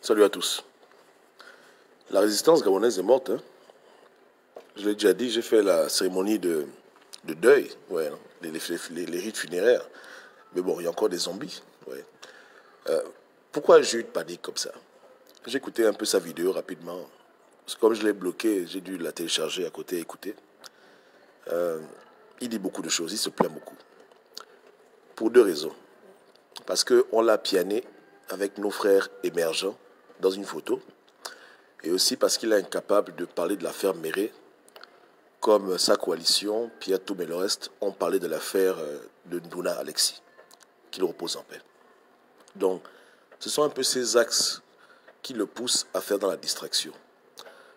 Salut à tous. La résistance gabonaise est morte. Hein. Je l'ai déjà dit, j'ai fait la cérémonie de deuil, ouais, hein, les rites funéraires. Mais bon, il y a encore des zombies. Ouais. Pourquoi j'ai eu de panique comme ça? J'ai écouté un peu sa vidéo rapidement. Parce que comme je l'ai bloqué, j'ai dû la télécharger à côté et écouter. Il dit beaucoup de choses, il se plaint beaucoup. Pour deux raisons. Parce qu'on l'a piané avec nos frères émergents dans une photo. Et aussi parce qu'il est incapable de parler de l'affaire Méré, comme sa coalition, Pierre Toum et le reste, ont parlé de l'affaire de Ndouna Alexis, qu'il repose en paix. Donc, ce sont un peu ces axes qui le poussent à faire dans la distraction.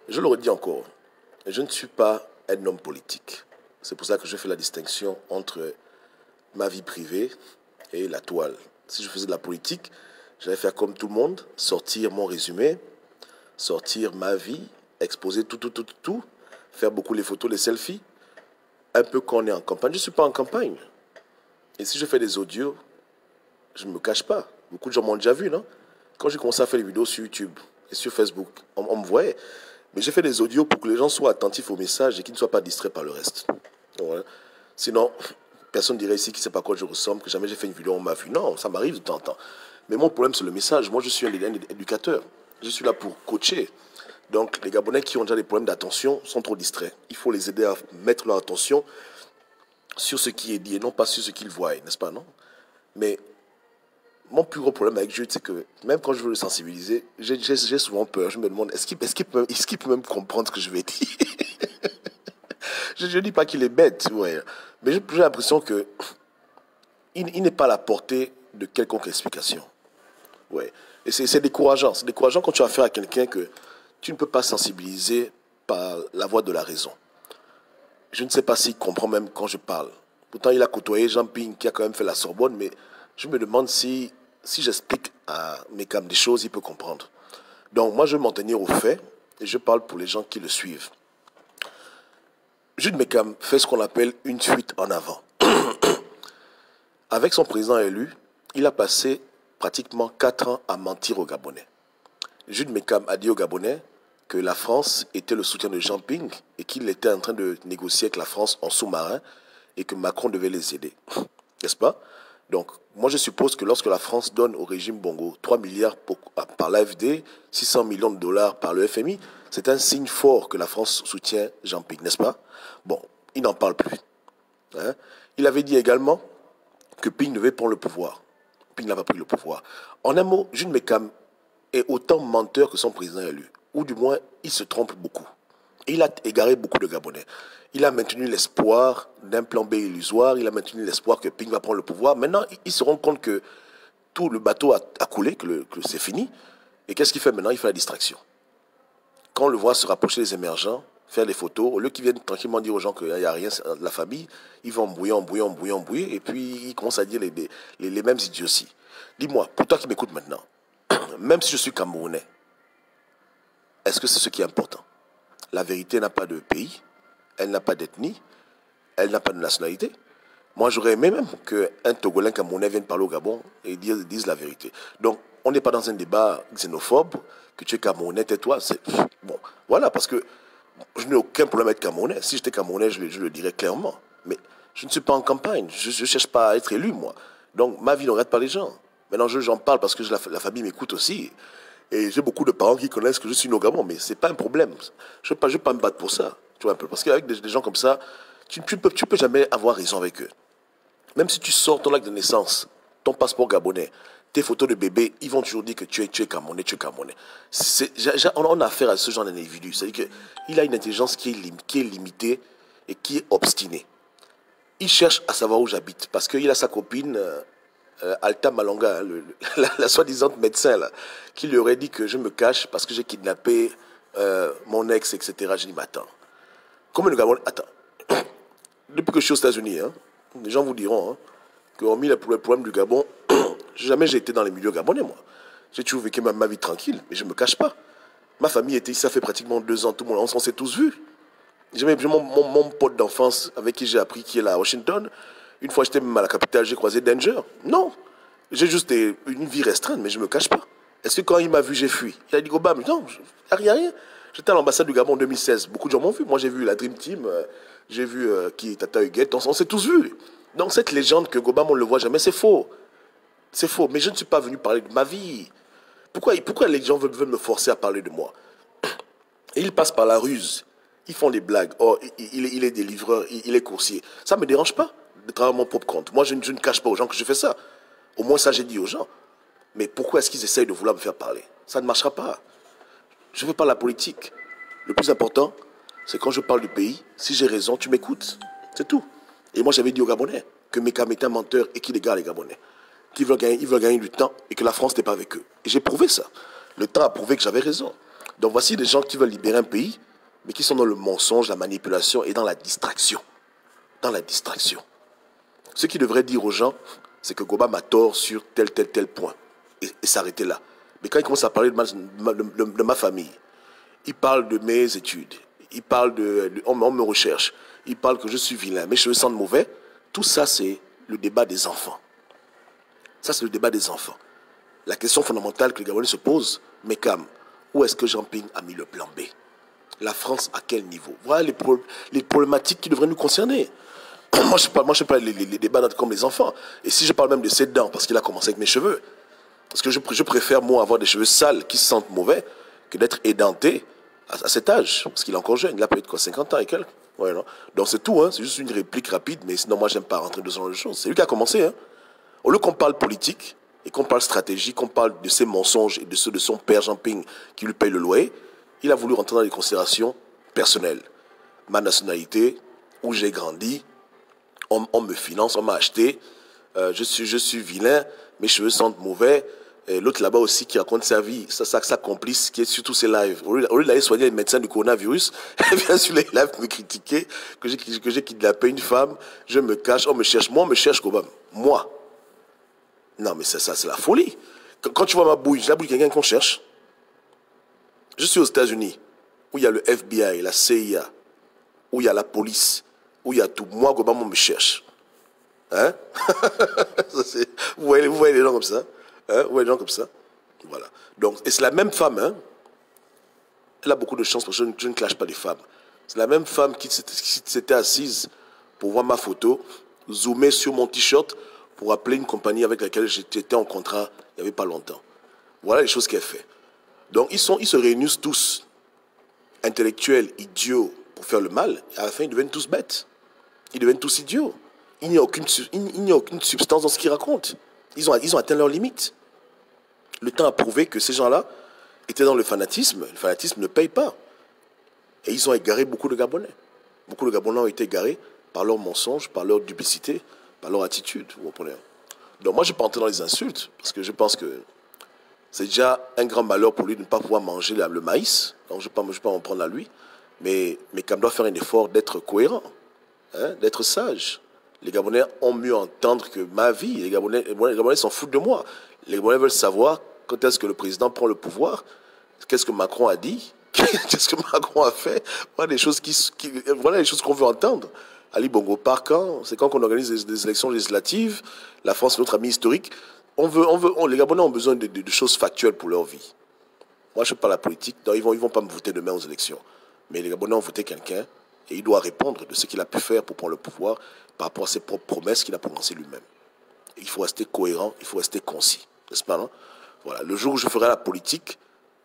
Je le redis encore, je ne suis pas un homme politique. C'est pour ça que je fais la distinction entre ma vie privée et la toile. Si je faisais de la politique, j'allais faire comme tout le monde, sortir mon résumé, sortir ma vie, exposer tout, faire beaucoup les photos, les selfies, un peu quand on est en campagne. Je ne suis pas en campagne. Et si je fais des audios, je ne me cache pas. Beaucoup de gens m'ont déjà vu, non? Quand j'ai commencé à faire des vidéos sur YouTube et sur Facebook, on me voyait. Mais j'ai fait des audios pour que les gens soient attentifs au message et qu'ils ne soient pas distraits par le reste. Voilà. Sinon, personne ne dirait ici qui ne sait pas à quoi je ressemble, que jamais j'ai fait une vidéo, on m'a vu. Non, ça m'arrive de temps en temps. Mais mon problème, c'est le message. Moi, je suis un éducateur. Je suis là pour coacher. Donc, les Gabonais qui ont déjà des problèmes d'attention sont trop distraits. Il faut les aider à mettre leur attention sur ce qui est dit et non pas sur ce qu'ils voient, n'est-ce pas, non? Mais mon plus gros problème avec Jude, c'est que même quand je veux le sensibiliser, j'ai souvent peur. Je me demande, est-ce qu'il peut même comprendre ce que je vais dire? Je ne dis pas qu'il est bête, ouais. Mais j'ai l'impression que il n'est pas à la portée de quelconque explication. Ouais. Et c'est décourageant. C'est décourageant quand tu as affaire à quelqu'un que tu ne peux pas sensibiliser par la voie de la raison. Je ne sais pas s'il comprend même quand je parle. Pourtant, il a côtoyé Jean Ping qui a quand même fait la Sorbonne, mais je me demande si j'explique à Mekam des choses, il peut comprendre. Donc, moi, je vais m'en tenir aux faits et je parle pour les gens qui le suivent. Jude Mekam fait ce qu'on appelle une fuite en avant. Avec son président élu, il a passé pratiquement 4 ans à mentir aux Gabonais. Jude Mekam a dit aux Gabonais que la France était le soutien de Jean Ping et qu'il était en train de négocier avec la France en sous-marin et que Macron devait les aider. N'est-ce pas? Donc, moi je suppose que lorsque la France donne au régime Bongo 3 milliards par l'AFD, 600 millions de dollars par le FMI, c'est un signe fort que la France soutient Jean Ping, n'est-ce pas? Bon, il n'en parle plus. Hein? Il avait dit également que Ping devait prendre le pouvoir. Ping n'a pas pris le pouvoir. En un mot, Jude Mekam est autant menteur que son président élu. Ou du moins, il se trompe beaucoup. Et il a égaré beaucoup de Gabonais. Il a maintenu l'espoir d'un plan B illusoire. Il a maintenu l'espoir que Ping va prendre le pouvoir. Maintenant, ils se rendent compte que tout le bateau a coulé, que c'est fini. Et qu'est-ce qu'il fait maintenant? Il fait la distraction. Quand on le voit se rapprocher des émergents, faire des photos, au lieu qu'ils viennent tranquillement dire aux gens qu'il n'y a rien, la famille, ils vont embrouiller, et puis ils commencent à dire les mêmes idioties. Dis-moi, pour toi qui m'écoutes maintenant, même si je suis Camerounais, est-ce que c'est ce qui est important? La vérité n'a pas de pays, elle n'a pas d'ethnie, elle n'a pas de nationalité. Moi, j'aurais aimé même qu'un Togolais Camerounais vienne parler au Gabon et dise la vérité. Donc, on n'est pas dans un débat xénophobe, que tu es Camerounais, tais-toi. Bon, voilà, parce que je n'ai aucun problème avec Camerounais. Si j'étais Camerounais, je le dirais clairement. Mais je ne suis pas en campagne, je ne cherche pas à être élu, moi. Donc, ma vie ne regarde pas les gens. Maintenant, j'en parle parce que la famille m'écoute aussi. Et j'ai beaucoup de parents qui connaissent que je suis né au Gabon, mais ce n'est pas un problème. Je ne vais pas me battre pour ça. Tu vois un peu. Parce qu'avec des gens comme ça, tu peux jamais avoir raison avec eux. Même si tu sors ton acte de naissance, ton passeport gabonais, tes photos de bébé, ils vont toujours dire que tu es Camerounais, tu es Camerounais. On a affaire à ce genre d'individu. C'est-à-dire qu'il a une intelligence qui est limitée et qui est obstinée. Il cherche à savoir où j'habite parce qu'il a sa copine, Alta Malonga, la soi-disant médecin, là, qui lui aurait dit que je me cache parce que j'ai kidnappé mon ex, etc. Je dis, mais attends, combien de Gabonais... Attends, depuis que je suis aux États-Unis, hein, les gens vous diront hein, que hormis le problème du Gabon, jamais j'ai été dans les milieux gabonais, moi. J'ai toujours vécu ma vie tranquille, mais je ne me cache pas. Ma famille était ici, ça fait pratiquement 2 ans, tout le monde, on s'est tous vus. J'ai mon pote d'enfance avec qui j'ai appris, qui est là à Washington. Une fois, j'étais même à la capitale, j'ai croisé Danger. Non, j'ai juste une vie restreinte, mais je ne me cache pas. Est-ce que quand il m'a vu, j'ai fui? Il a dit Goba, mais non, il n'y a rien. J'étais à l'ambassade du Gabon en 2016. Beaucoup de gens m'ont vu. Moi, j'ai vu la Dream Team, j'ai vu qui Tata Huguette, on s'est tous vus. Donc, cette légende que Goba, on ne le voit jamais, c'est faux. C'est faux. Mais je ne suis pas venu parler de ma vie. Pourquoi les gens veulent me forcer à parler de moi? Et ils passent par la ruse. Ils font des blagues. Oh, il est délivreur, il est coursier. Ça ne me dérange pas de travailler à mon propre compte. Moi, je ne cache pas aux gens que je fais ça. Au moins, ça, j'ai dit aux gens. Mais pourquoi est-ce qu'ils essayent de vouloir me faire parler? Ça ne marchera pas. Je ne fais pas la politique. Le plus important, c'est quand je parle du pays, si j'ai raison, tu m'écoutes. C'est tout. Et moi, j'avais dit aux Gabonais que Mekam était un menteur et qu'il égare les Gabonais. Qu'ils veulent gagner du temps et que la France n'est pas avec eux. Et j'ai prouvé ça. Le temps a prouvé que j'avais raison. Donc voici des gens qui veulent libérer un pays, mais qui sont dans le mensonge, la manipulation et dans la distraction. Dans la distraction. Ce qu'ils devraient dire aux gens, c'est que Goba m'a tort sur tel point. Et s'arrêter là. Mais quand ils commencent à parler de ma famille, ils parlent de mes études, ils parlent on me recherche, ils parlent que je suis vilain, mes cheveux sentent mauvais. Tout ça, c'est le débat des enfants. Ça, c'est le débat des enfants. La question fondamentale que les Gabonais se posent, Mekam, où est-ce que Jean-Ping a mis le plan B? La France, à quel niveau? Voilà les problématiques qui devraient nous concerner. Moi, je parle les débats comme les enfants. Et si je parle même de ses dents, parce qu'il a commencé avec mes cheveux, parce que je préfère, moi, avoir des cheveux sales qui se sentent mauvais que d'être édenté à cet âge. Parce qu'il est encore jeune, il a peut-être quoi, 50 ans et quelques. Ouais, non. Donc c'est tout, hein. C'est juste une réplique rapide, mais sinon, moi, j'aime pas rentrer dans ce genre de choses. C'est lui qui a commencé, hein. Au lieu qu'on parle politique et qu'on parle stratégie, qu'on parle de ses mensonges et de ceux de son père Jean-Ping qui lui paye le loyer, il a voulu rentrer dans les considérations personnelles. Ma nationalité, où j'ai grandi, on me finance, on m'a acheté, je suis vilain, mes cheveux sentent mauvais. L'autre là-bas aussi qui raconte sa vie, sa complice, qui est sur tous ses lives. Au lieu d'aller soigner les médecins du coronavirus, elle vient sur les lives me critiquer que j'ai kidnappé une femme, je me cache, on me cherche. Moi, on me cherche comment? Moi. Non, mais ça c'est la folie. Quand tu vois ma bouille, j'ai la bouille de quelqu'un qu'on cherche. Je suis aux États-Unis, où il y a le FBI, la CIA, où il y a la police, où il y a tout. Moi, Gobam, on me cherche. Hein? Vous voyez les gens comme ça? Hein? Vous voyez les gens comme ça? Voilà. Donc, et c'est la même femme, hein? Elle a beaucoup de chance parce que je ne clash pas les femmes. C'est la même femme qui s'était assise pour voir ma photo, zoomer sur mon t-shirt pour appeler une compagnie avec laquelle j'étais en contrat il n'y avait pas longtemps. Voilà les choses qu'elle fait. Donc, ils se réunissent tous, intellectuels, idiots, pour faire le mal. Et à la fin, ils deviennent tous bêtes. Ils deviennent tous idiots. Il n'y a aucune substance dans ce qu'ils racontent. Ils ont atteint leurs limites. Le temps a prouvé que ces gens-là étaient dans le fanatisme. Le fanatisme ne paye pas. Et ils ont égaré beaucoup de Gabonais. Beaucoup de Gabonais ont été égarés par leurs mensonges, par leur duplicité, par leur attitude. Vous comprenez? Donc moi, je ne vais pas entrer dans les insultes, parce que je pense que c'est déjà un grand malheur pour lui de ne pas pouvoir manger le maïs. Donc je ne vais pas m'en prendre à lui. Mais Cam doit faire un effort d'être cohérent, hein, d'être sage. Les Gabonais ont mieux entendre que ma vie. Les Gabonais s'en foutent de moi. Les Gabonais veulent savoir quand est-ce que le président prend le pouvoir, qu'est-ce que Macron a dit, qu'est-ce que Macron a fait. Voilà les choses voilà les choses qu'on veut entendre. Ali Bongo part quand? C'est quand qu'on organise des élections législatives. La France est notre ami historique. Les Gabonais ont besoin de choses factuelles pour leur vie. Moi, je ne fais pas la politique. Donc, ils vont pas me voter demain aux élections. Mais les Gabonais ont voté quelqu'un et il doit répondre de ce qu'il a pu faire pour prendre le pouvoir par rapport à ses propres promesses qu'il a prononcées lui-même. Il faut rester cohérent, il faut rester concis. N'est-ce pas, non? Voilà. Le jour où je ferai la politique,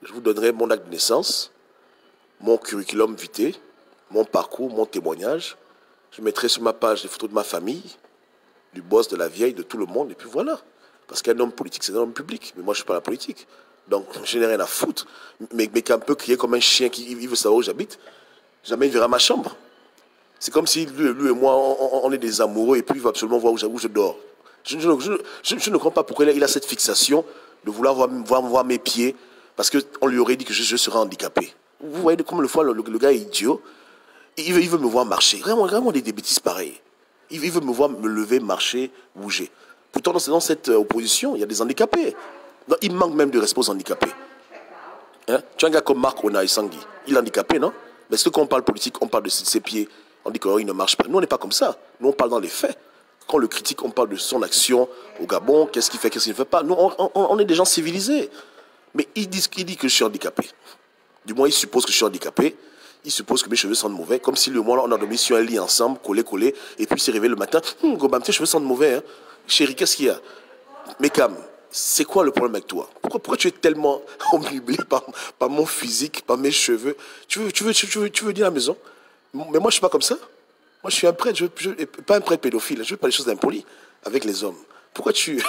je vous donnerai mon acte de naissance, mon curriculum vitae, mon parcours, mon témoignage. Je mettrai sur ma page des photos de ma famille, du boss, de la vieille, de tout le monde, et puis voilà. Parce qu'un homme politique, c'est un homme public. Mais moi, je ne suis pas la politique. Donc, je n'ai rien à foutre. Mais qu'un peu crier comme un chien qui veut savoir où j'habite, jamais il verra ma chambre. C'est comme si lui et moi, on est des amoureux et puis il va absolument voir où je dors. Je ne comprends pas pourquoi il a cette fixation de vouloir voir mes pieds parce qu'on lui aurait dit que je serais handicapé. Vous voyez comme le fois le gars est idiot. Il veut me voir marcher. Vraiment des bêtises pareilles. Il veut me voir me lever, marcher, bouger. Pourtant, dans cette opposition, il y a des handicapés. Donc, il manque même de respect aux handicapés. Hein? Tu as un gars comme Marc Ona Sangui. Il est handicapé, non? Mais est-ce que quand on parle politique, on parle de ses pieds? On dit qu'il ne marche pas. Nous, on n'est pas comme ça. Nous, on parle dans les faits. Quand on le critique, on parle de son action au Gabon. Qu'est-ce qu'il fait, qu'est-ce qu'il ne fait pas. Nous, on est des gens civilisés. Mais il dit que je suis handicapé. Du moins, il suppose que je suis handicapé. Il suppose que mes cheveux sentent mauvais. Comme si le mois, on a dormi sur un lit ensemble, collé. Et puis il s'est réveillé le matin. Gobam, tes cheveux sentent mauvais. Hein? Chérie, qu'est-ce qu'il y a? Mekam, c'est quoi le problème avec toi? Pourquoi tu es tellement omnubilé par mon physique, par mes cheveux? Tu veux dire à la maison? Mais moi, je ne suis pas comme ça. Moi, je suis un prêtre. Pas un prêtre pédophile. Je veux pas les choses impolies avec les hommes. Pourquoi tu...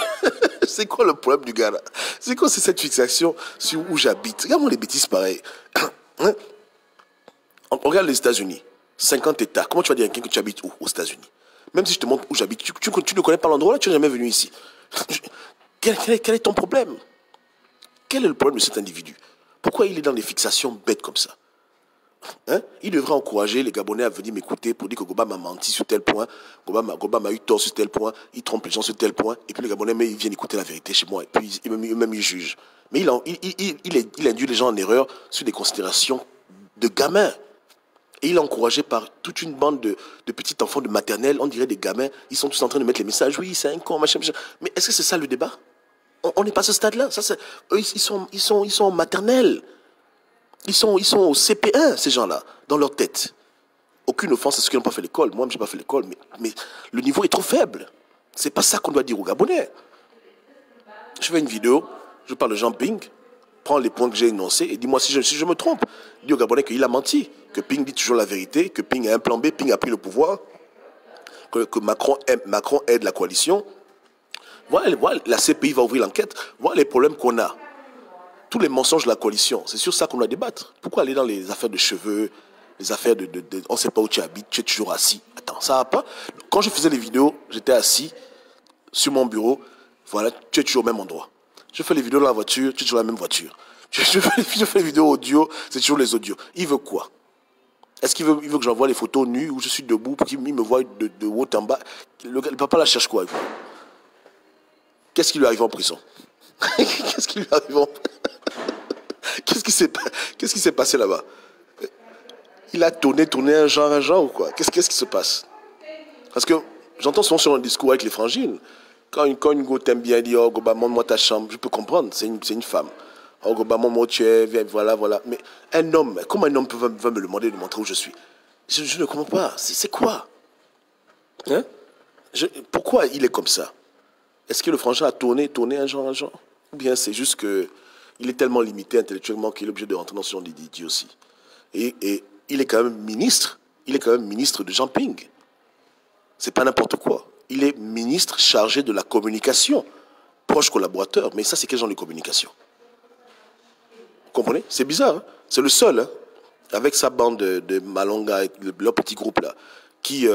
C'est quoi le problème du gars là? C'est quoi cette fixation sur où j'habite? Regarde-moi les bêtises pareilles. Hein? On regarde les États-Unis. 50 États. Comment tu vas dire à quelqu'un que tu habites où aux États-Unis? Même si je te montre où j'habite, tu ne connais pas l'endroit là, tu n'es jamais venu ici. Quel est ton problème? Quel est le problème de cet individu? Pourquoi il est dans des fixations bêtes comme ça? Hein? Il devrait encourager les Gabonais à venir m'écouter pour dire que Goba m'a menti sur tel point, Goba m'a eu tort sur tel point, il trompe les gens sur tel point, et puis les Gabonais, mais ils viennent écouter la vérité chez moi, et puis même ils jugent. Mais il induit les gens en erreur sur des considérations de gamins. Et il est encouragé par toute une bande de petits enfants de maternelle, on dirait des gamins, ils sont tous en train de mettre les messages, oui, c'est un con, machin. Mais est-ce que c'est ça le débat? On n'est pas à ce stade-là. Eux, ils sont en maternelle. Ils sont au CP1, ces gens-là, dans leur tête. Aucune offense à ceux qui n'ont pas fait l'école. Moi, je n'ai pas fait l'école, mais le niveau est trop faible. C'est pas ça qu'on doit dire aux Gabonais. Je fais une vidéo, je parle de Jean Ping, prends les points que j'ai énoncés et dis-moi si je me trompe. Dis aux Gabonais qu'il a menti, que Ping dit toujours la vérité, que Ping a un plan B, Ping a pris le pouvoir, que Macron aide la coalition. Voilà, la CPI va ouvrir l'enquête. Voilà les problèmes qu'on a. Tous les mensonges de la coalition, c'est sur ça qu'on doit débattre. Pourquoi aller dans les affaires de cheveux, les affaires on ne sait pas où tu habites, tu es toujours assis. Attends, ça va pas. Quand je faisais les vidéos, j'étais assis sur mon bureau. Voilà, tu es toujours au même endroit. Je fais les vidéos dans la voiture, tu es toujours dans la même voiture. Je fais les vidéos audio, c'est toujours les audios. Il veut quoi? Est-ce qu'il veut que j'envoie les photos nues où je suis debout pour qu'il me voie de haut en bas? Le papa la cherche quoi? Qu'est-ce qui lui arrive en prison? Qu'est-ce qui lui arrive en prison? Qu'est-ce qui s'est passé là-bas? Il a tourné un genre ou quoi? Qu'est-ce qui se passe? Parce que j'entends souvent sur un discours avec les frangines. Quand une go t'aime bien, dit, oh, Goba, montre-moi ta chambre, je peux comprendre, c'est une femme. Oh, Goba, montre-moi où tu es, viens, voilà. Mais un homme, comment un homme peut me le demander de montrer où je suis? Je ne comprends pas. C'est quoi? Hein? Pourquoi il est comme ça? Est-ce que le frangin a tourné un genre? Ou bien c'est juste que il est tellement limité intellectuellement qu'il est obligé de rentrer dans ce genre d'idée aussi. Et il est quand même ministre. Il est quand même ministre de Jean Ping. C'est pas n'importe quoi. Il est ministre chargé de la communication. Proche collaborateur. Mais ça, c'est quel genre de communication? Vous comprenez? C'est bizarre. Hein? C'est le seul, hein, avec sa bande de Malonga, avec leur petit groupe là, qui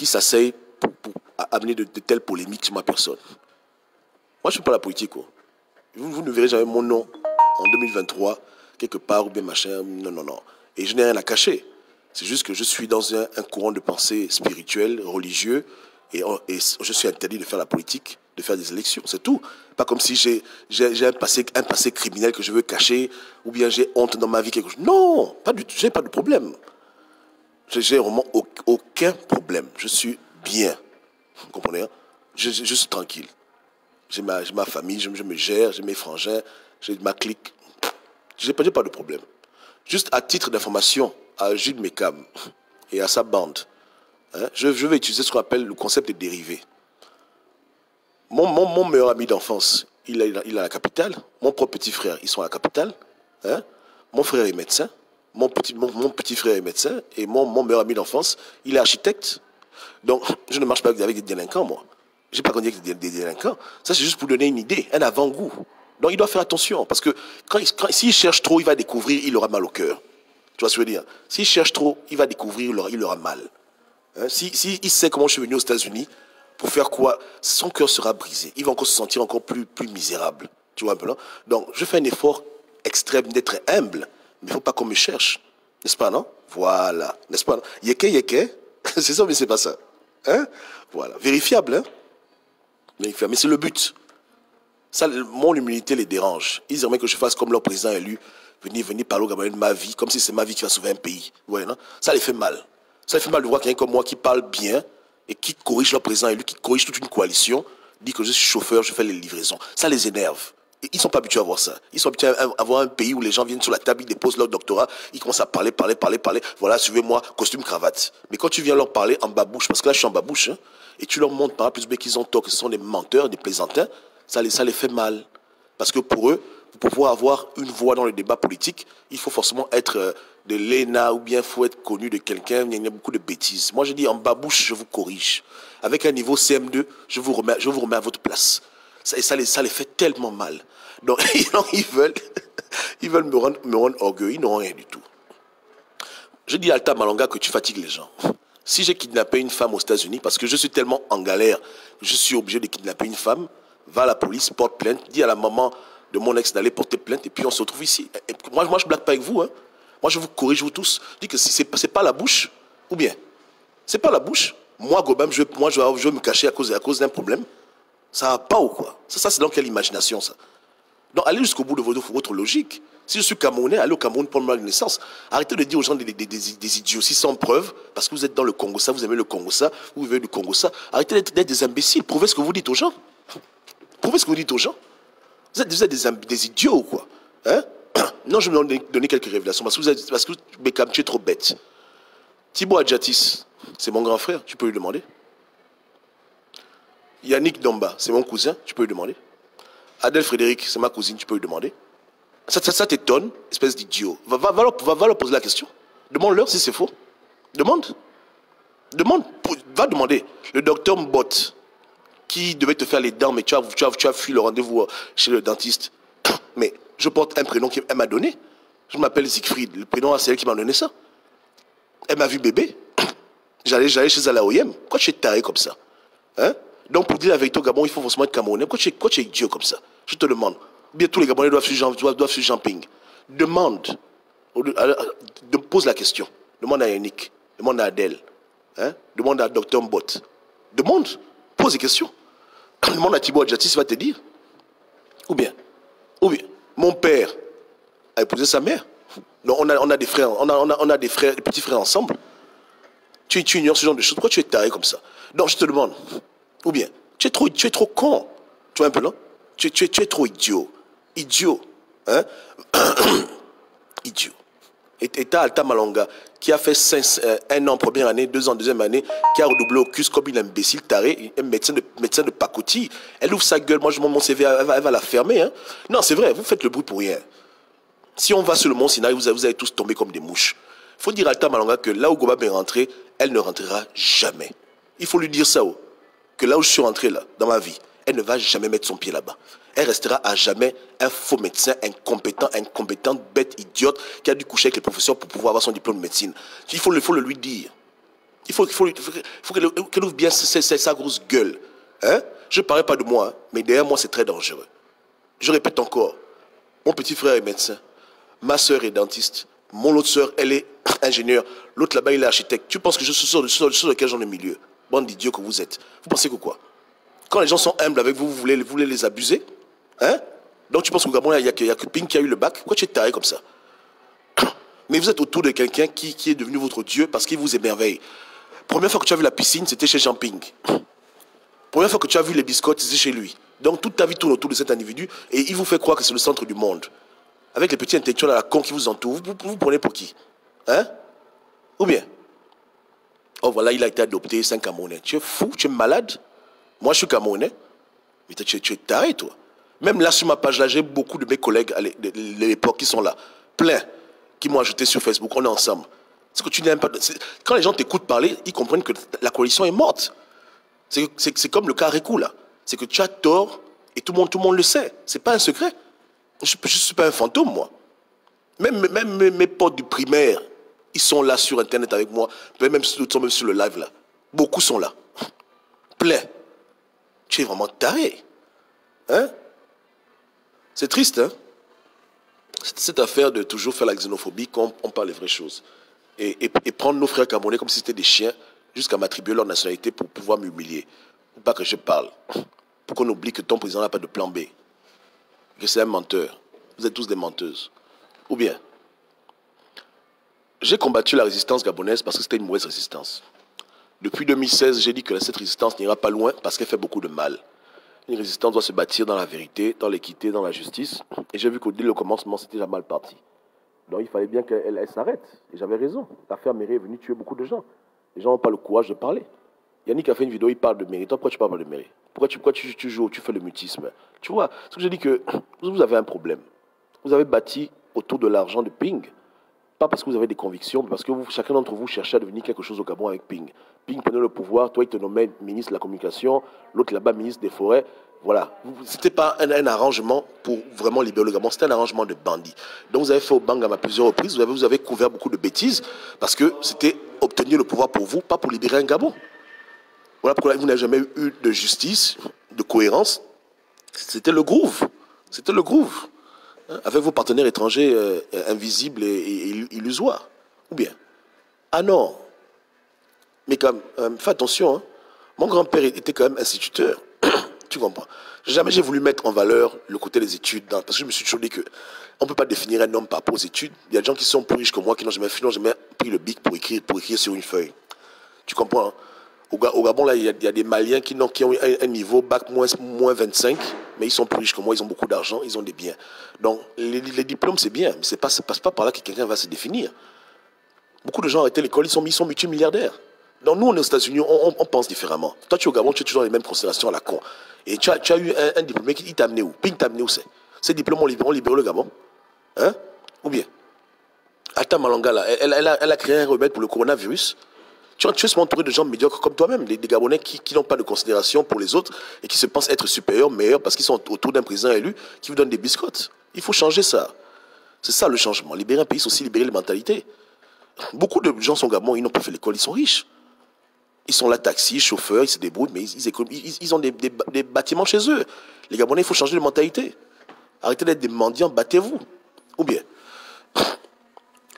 s'asseye pour amener de telles polémiques sur ma personne. Moi, je ne fais pas la politique. Quoi. Vous ne verrez jamais mon nom en 2023, quelque part, ou bien machin. Non. Et je n'ai rien à cacher. C'est juste que je suis dans un courant de pensée spirituel, religieux, et je suis interdit de faire la politique, de faire des élections. C'est tout. Pas comme si j'ai un passé criminel que je veux cacher, ou bien j'ai honte dans ma vie. Quelque chose. Non, je n'ai pas de problème. J'ai vraiment aucun problème. Je suis bien. Vous comprenez? Hein? Je suis tranquille. J'ai ma famille, je me gère, j'ai mes frangins, j'ai ma clique. Je n'ai pas de problème. Juste à titre d'information, à Jude Mekam et à sa bande, hein, je vais utiliser ce qu'on appelle le concept de dérivé. Mon meilleur ami d'enfance, il est à la capitale. Mon propre petit frère, ils sont à la capitale. Hein. Mon frère est médecin. Mon petit frère est médecin. Et mon meilleur ami d'enfance, il est architecte. Donc, je ne marche pas avec des délinquants, moi. Je n'ai pas connu avec des délinquants. Ça, c'est juste pour donner une idée, un avant-goût. Donc, il doit faire attention. Parce que s'il cherche trop, il va découvrir, il aura mal au cœur. Tu vois ce que je veux dire? S'il cherche trop, il va découvrir, il aura mal. Hein? Il sait comment je suis venu aux États-Unis, pour faire quoi? Son cœur sera brisé. Il va encore se sentir encore plus misérable. Tu vois un peu, non? Donc, je fais un effort extrême d'être humble. Mais il ne faut pas qu'on me cherche. N'est-ce pas, non? Voilà. N'est-ce pas? Yeke. C'est ça, mais c'est pas ça. Hein? Voilà. Vérifiable, hein? Mais c'est le but. Ça, mon humilité les dérange. Ils aimeraient que je fasse comme leur président élu, venir parler au Gabonais de ma vie, comme si c'est ma vie qui va sauver un pays. Ouais, non? Ça les fait mal. Ça les fait mal de voir quelqu'un comme moi qui parle bien et qui corrige leur président élu, qui corrige toute une coalition, dit que je suis chauffeur, je fais les livraisons. Ça les énerve. Ils ne sont pas habitués à voir ça. Ils sont habitués à avoir un pays où les gens viennent sur la table, ils déposent leur doctorat, ils commencent à parler. Voilà, suivez-moi, costume, cravate. Mais quand tu viens leur parler en babouche, parce que là je suis en babouche, hein, et tu leur montres par A plus B qu'ils ont tort, que ce sont des menteurs, des plaisantins, ça les fait mal. Parce que pour eux, pour pouvoir avoir une voix dans le débat politique, il faut forcément être de l'ENA ou bien il faut être connu de quelqu'un. Il y a beaucoup de bêtises. Moi je dis en babouche, je vous corrige. Avec un niveau CM2, je vous remets à votre place. Et ça les fait tellement mal. Donc, ils veulent me rendre orgueilleux. Ils n'auront rien du tout. Je dis à Alta Malonga que tu fatigues les gens. Si j'ai kidnappé une femme aux États-Unis, parce que je suis tellement en galère, je suis obligé de kidnapper une femme, va à la police, porte plainte, dis à la maman de mon ex d'aller porter plainte, et puis on se retrouve ici. Et moi, je ne blague pas avec vous. Hein. Moi, je vous corrige, vous tous. Je dis que si ce n'est pas la bouche, ou bien, c'est pas la bouche. Moi, Gobam, je vais me cacher à cause d'un problème. Ça va pas ou quoi? Ça c'est dans quelle imagination, ça? Donc, allez jusqu'au bout de votre logique. Si je suis Camerounais, allez au Cameroun prendre ma naissance. Arrêtez de dire aux gens des idioties sans preuve, parce que vous êtes dans le Congo ça, vous aimez le Congo ça, vous vivez du Congo ça. Arrêtez d'être des imbéciles. Prouvez ce que vous dites aux gens. Prouvez ce que vous dites aux gens. Vous êtes des idiots ou quoi? Hein? Non, je vais vous donner quelques révélations, parce que Bekam, tu es trop bête. Thibaut Adjatis, c'est mon grand frère, tu peux lui demander. Yannick Domba, c'est mon cousin, tu peux lui demander. Adèle Frédéric, c'est ma cousine, tu peux lui demander. Ça t'étonne, espèce d'idiot. Va leur poser la question. Demande-leur si c'est faux. Demande. Va demander. Le docteur Mbot, qui devait te faire les dents, mais tu as fui le rendez-vous chez le dentiste. Mais je porte un prénom qu'elle m'a donné. Je m'appelle Siegfried. Le prénom, c'est elle qui m'a donné ça. Elle m'a vu bébé. J'allais chez elle à l'OIM. Pourquoi tu es taré comme ça? Hein? Donc, pour dire la vérité au Gabon, il faut forcément être Camerounais. Pourquoi tu es idiot comme ça? Je te demande. Bien, tous les Gabonais doivent suivre Jean-Ping. Demande. Pose la question. Demande à Yannick. Demande à Adèle. Hein? Demande à Dr Mbot. Demande. Pose des questions. Demande à Thibaut Adjatis, il va te dire. Ou bien, mon père a épousé sa mère. Non, on a des frères, on a des frères, des petits frères ensemble. Tu ignores ce genre de choses. Pourquoi tu es taré comme ça? Donc, je te demande. Ou bien, tu es trop con. Tu vois un peu, non? Tu es trop idiot. Idiot. Hein? Idiot. Et t'as Alta Malonga, qui a fait 1 an première année, 2 ans deuxième année, qui a redoublé au CUS comme une imbécile taré, un médecin de pacotille. Elle ouvre sa gueule, moi je monte mon CV, elle va la fermer. Hein? Non, c'est vrai, vous faites le bruit pour rien. Si on va sur le Mont Sinaï, vous allez tous tomber comme des mouches. Il faut dire à Alta Malonga que là où Gobab est rentré, elle ne rentrera jamais. Il faut lui dire ça, que là où je suis rentré, là, dans ma vie, elle ne va jamais mettre son pied là-bas. Elle restera à jamais un faux médecin incompétente, bête, idiote, qui a dû coucher avec les professeurs pour pouvoir avoir son diplôme de médecine. Il faut le lui dire. Il faut qu'elle ouvre bien sa grosse gueule. Hein? Je ne parle pas de moi, hein, mais derrière moi, c'est très dangereux. Je répète encore, mon petit frère est médecin, ma soeur est dentiste, mon autre soeur, elle est ingénieure, l'autre là-bas, il est architecte. Tu penses que je suis sur quel genre de milieu? Bande d'idiots que vous êtes. Vous pensez que quoi? Quand les gens sont humbles avec vous, vous voulez les abuser? Hein? Donc tu penses qu'au Gabon, il n'y a que Ping qui a eu le bac? Pourquoi tu es taré comme ça? Mais vous êtes autour de quelqu'un qui est devenu votre Dieu parce qu'il vous émerveille. Première fois que tu as vu la piscine, c'était chez Jean Ping. Première fois que tu as vu les biscottes, c'était chez lui. Donc toute ta vie tourne autour de cet individu et il vous fait croire que c'est le centre du monde. Avec les petits intellectuels à la con qui vous entourent, vous prenez pour qui? Hein? Ou bien? Oh voilà, il a été adopté, c'est un Camerounais. Tu es fou, tu es malade? Moi je suis Camerounais. Mais tu es taré, toi. Même là, sur ma page, là, j'ai beaucoup de mes collègues de l'époque qui sont là. Plein. Qui m'ont ajouté sur Facebook. On est ensemble. Ce que tu n'aimes pas. Quand les gens t'écoutent parler, ils comprennent que la coalition est morte. C'est comme le cas Récou, là. C'est que tu as tort et tout le monde le sait. C'est pas un secret. Je ne suis pas un fantôme, moi. Même mes potes du primaire, ils sont là sur Internet avec moi. Même sur le live, là. Beaucoup sont là. Plein. Tu es vraiment taré. Hein? C'est triste, hein? Cette affaire de toujours faire la xénophobie quand on parle les vraies choses. Et prendre nos frères camerounais comme si c'était des chiens jusqu'à m'attribuer leur nationalité pour pouvoir m'humilier. Pour pas que je parle. Pour qu'on oublie que ton président n'a pas de plan B. Que c'est un menteur. Vous êtes tous des menteuses. Ou bien, j'ai combattu la résistance gabonaise parce que c'était une mauvaise résistance. Depuis 2016, j'ai dit que cette résistance n'ira pas loin parce qu'elle fait beaucoup de mal. Une résistance doit se bâtir dans la vérité, dans l'équité, dans la justice. Et j'ai vu qu'au dès le commencement, c'était déjà mal parti. Donc il fallait bien qu'elle s'arrête. Et j'avais raison. L'affaire Méré est venue tuer beaucoup de gens. Les gens n'ont pas le courage de parler. Yannick a fait une vidéo, il parle de Méré. Toi, pourquoi tu parles de Méré? Pourquoi tu joues, tu fais le mutisme? Tu vois, ce que je dis que vous avez un problème. Vous avez bâti autour de l'argent de Ping. Pas parce que vous avez des convictions, mais parce que chacun d'entre vous cherchait à devenir quelque chose au Gabon avec Ping. Ping prenait le pouvoir, toi il te nommait ministre de la Communication, l'autre là-bas ministre des Forêts. Voilà. C'était pas un arrangement pour vraiment libérer le Gabon, c'était un arrangement de bandits. Donc vous avez fait au Bangam à plusieurs reprises, vous avez couvert beaucoup de bêtises, parce que c'était obtenir le pouvoir pour vous, pas pour libérer un Gabon. Voilà pourquoi vous n'avez jamais eu de justice, de cohérence. C'était le groove. C'était le groove. Avec vos partenaires étrangers invisibles et illusoires. Ou bien. Ah non. Mais quand même, fais attention. Hein. Mon grand-père était quand même instituteur. Tu comprends? Jamais j'ai voulu mettre en valeur le côté des études. Parce que je me suis toujours dit que on ne peut pas définir un homme par rapport aux études. Il y a des gens qui sont plus riches que moi, qui n'ont jamais pris le bic pour écrire sur une feuille. Tu comprends? Hein? Au Gabon, là, il y a des Maliens qui ont un niveau bac moins 25, mais ils sont plus riches que moi, ils ont beaucoup d'argent, ils ont des biens. Donc, les diplômes, c'est bien, mais ça passe pas par là que quelqu'un va se définir. Beaucoup de gens arrêtent l'école, ils sont multimilliardaires. Donc, nous, on est aux États-Unis, on pense différemment. Toi, tu es au Gabon, tu es toujours dans les mêmes considérations à la con. Et tu as eu un diplômé qui t'a amené où? Ping t'a amené où c'est? Ces diplômes ont libéré le Gabon? Hein? Ou bien? Alta Malanga, là, elle a créé un remède pour le coronavirus. Tu es souvent entouré de gens médiocres comme toi-même, des Gabonais qui n'ont pas de considération pour les autres et qui se pensent être supérieurs, meilleurs, parce qu'ils sont autour d'un président élu qui vous donne des biscottes. Il faut changer ça. C'est ça le changement. Libérer un pays, c'est aussi libérer les mentalités. Beaucoup de gens sont Gabon, ils n'ont pas fait l'école, ils sont riches. Ils sont là, taxis, chauffeurs, ils se débrouillent, mais ils ont des bâtiments chez eux. Les Gabonais, il faut changer de mentalité. Arrêtez d'être des mendiants, battez-vous. Ou bien,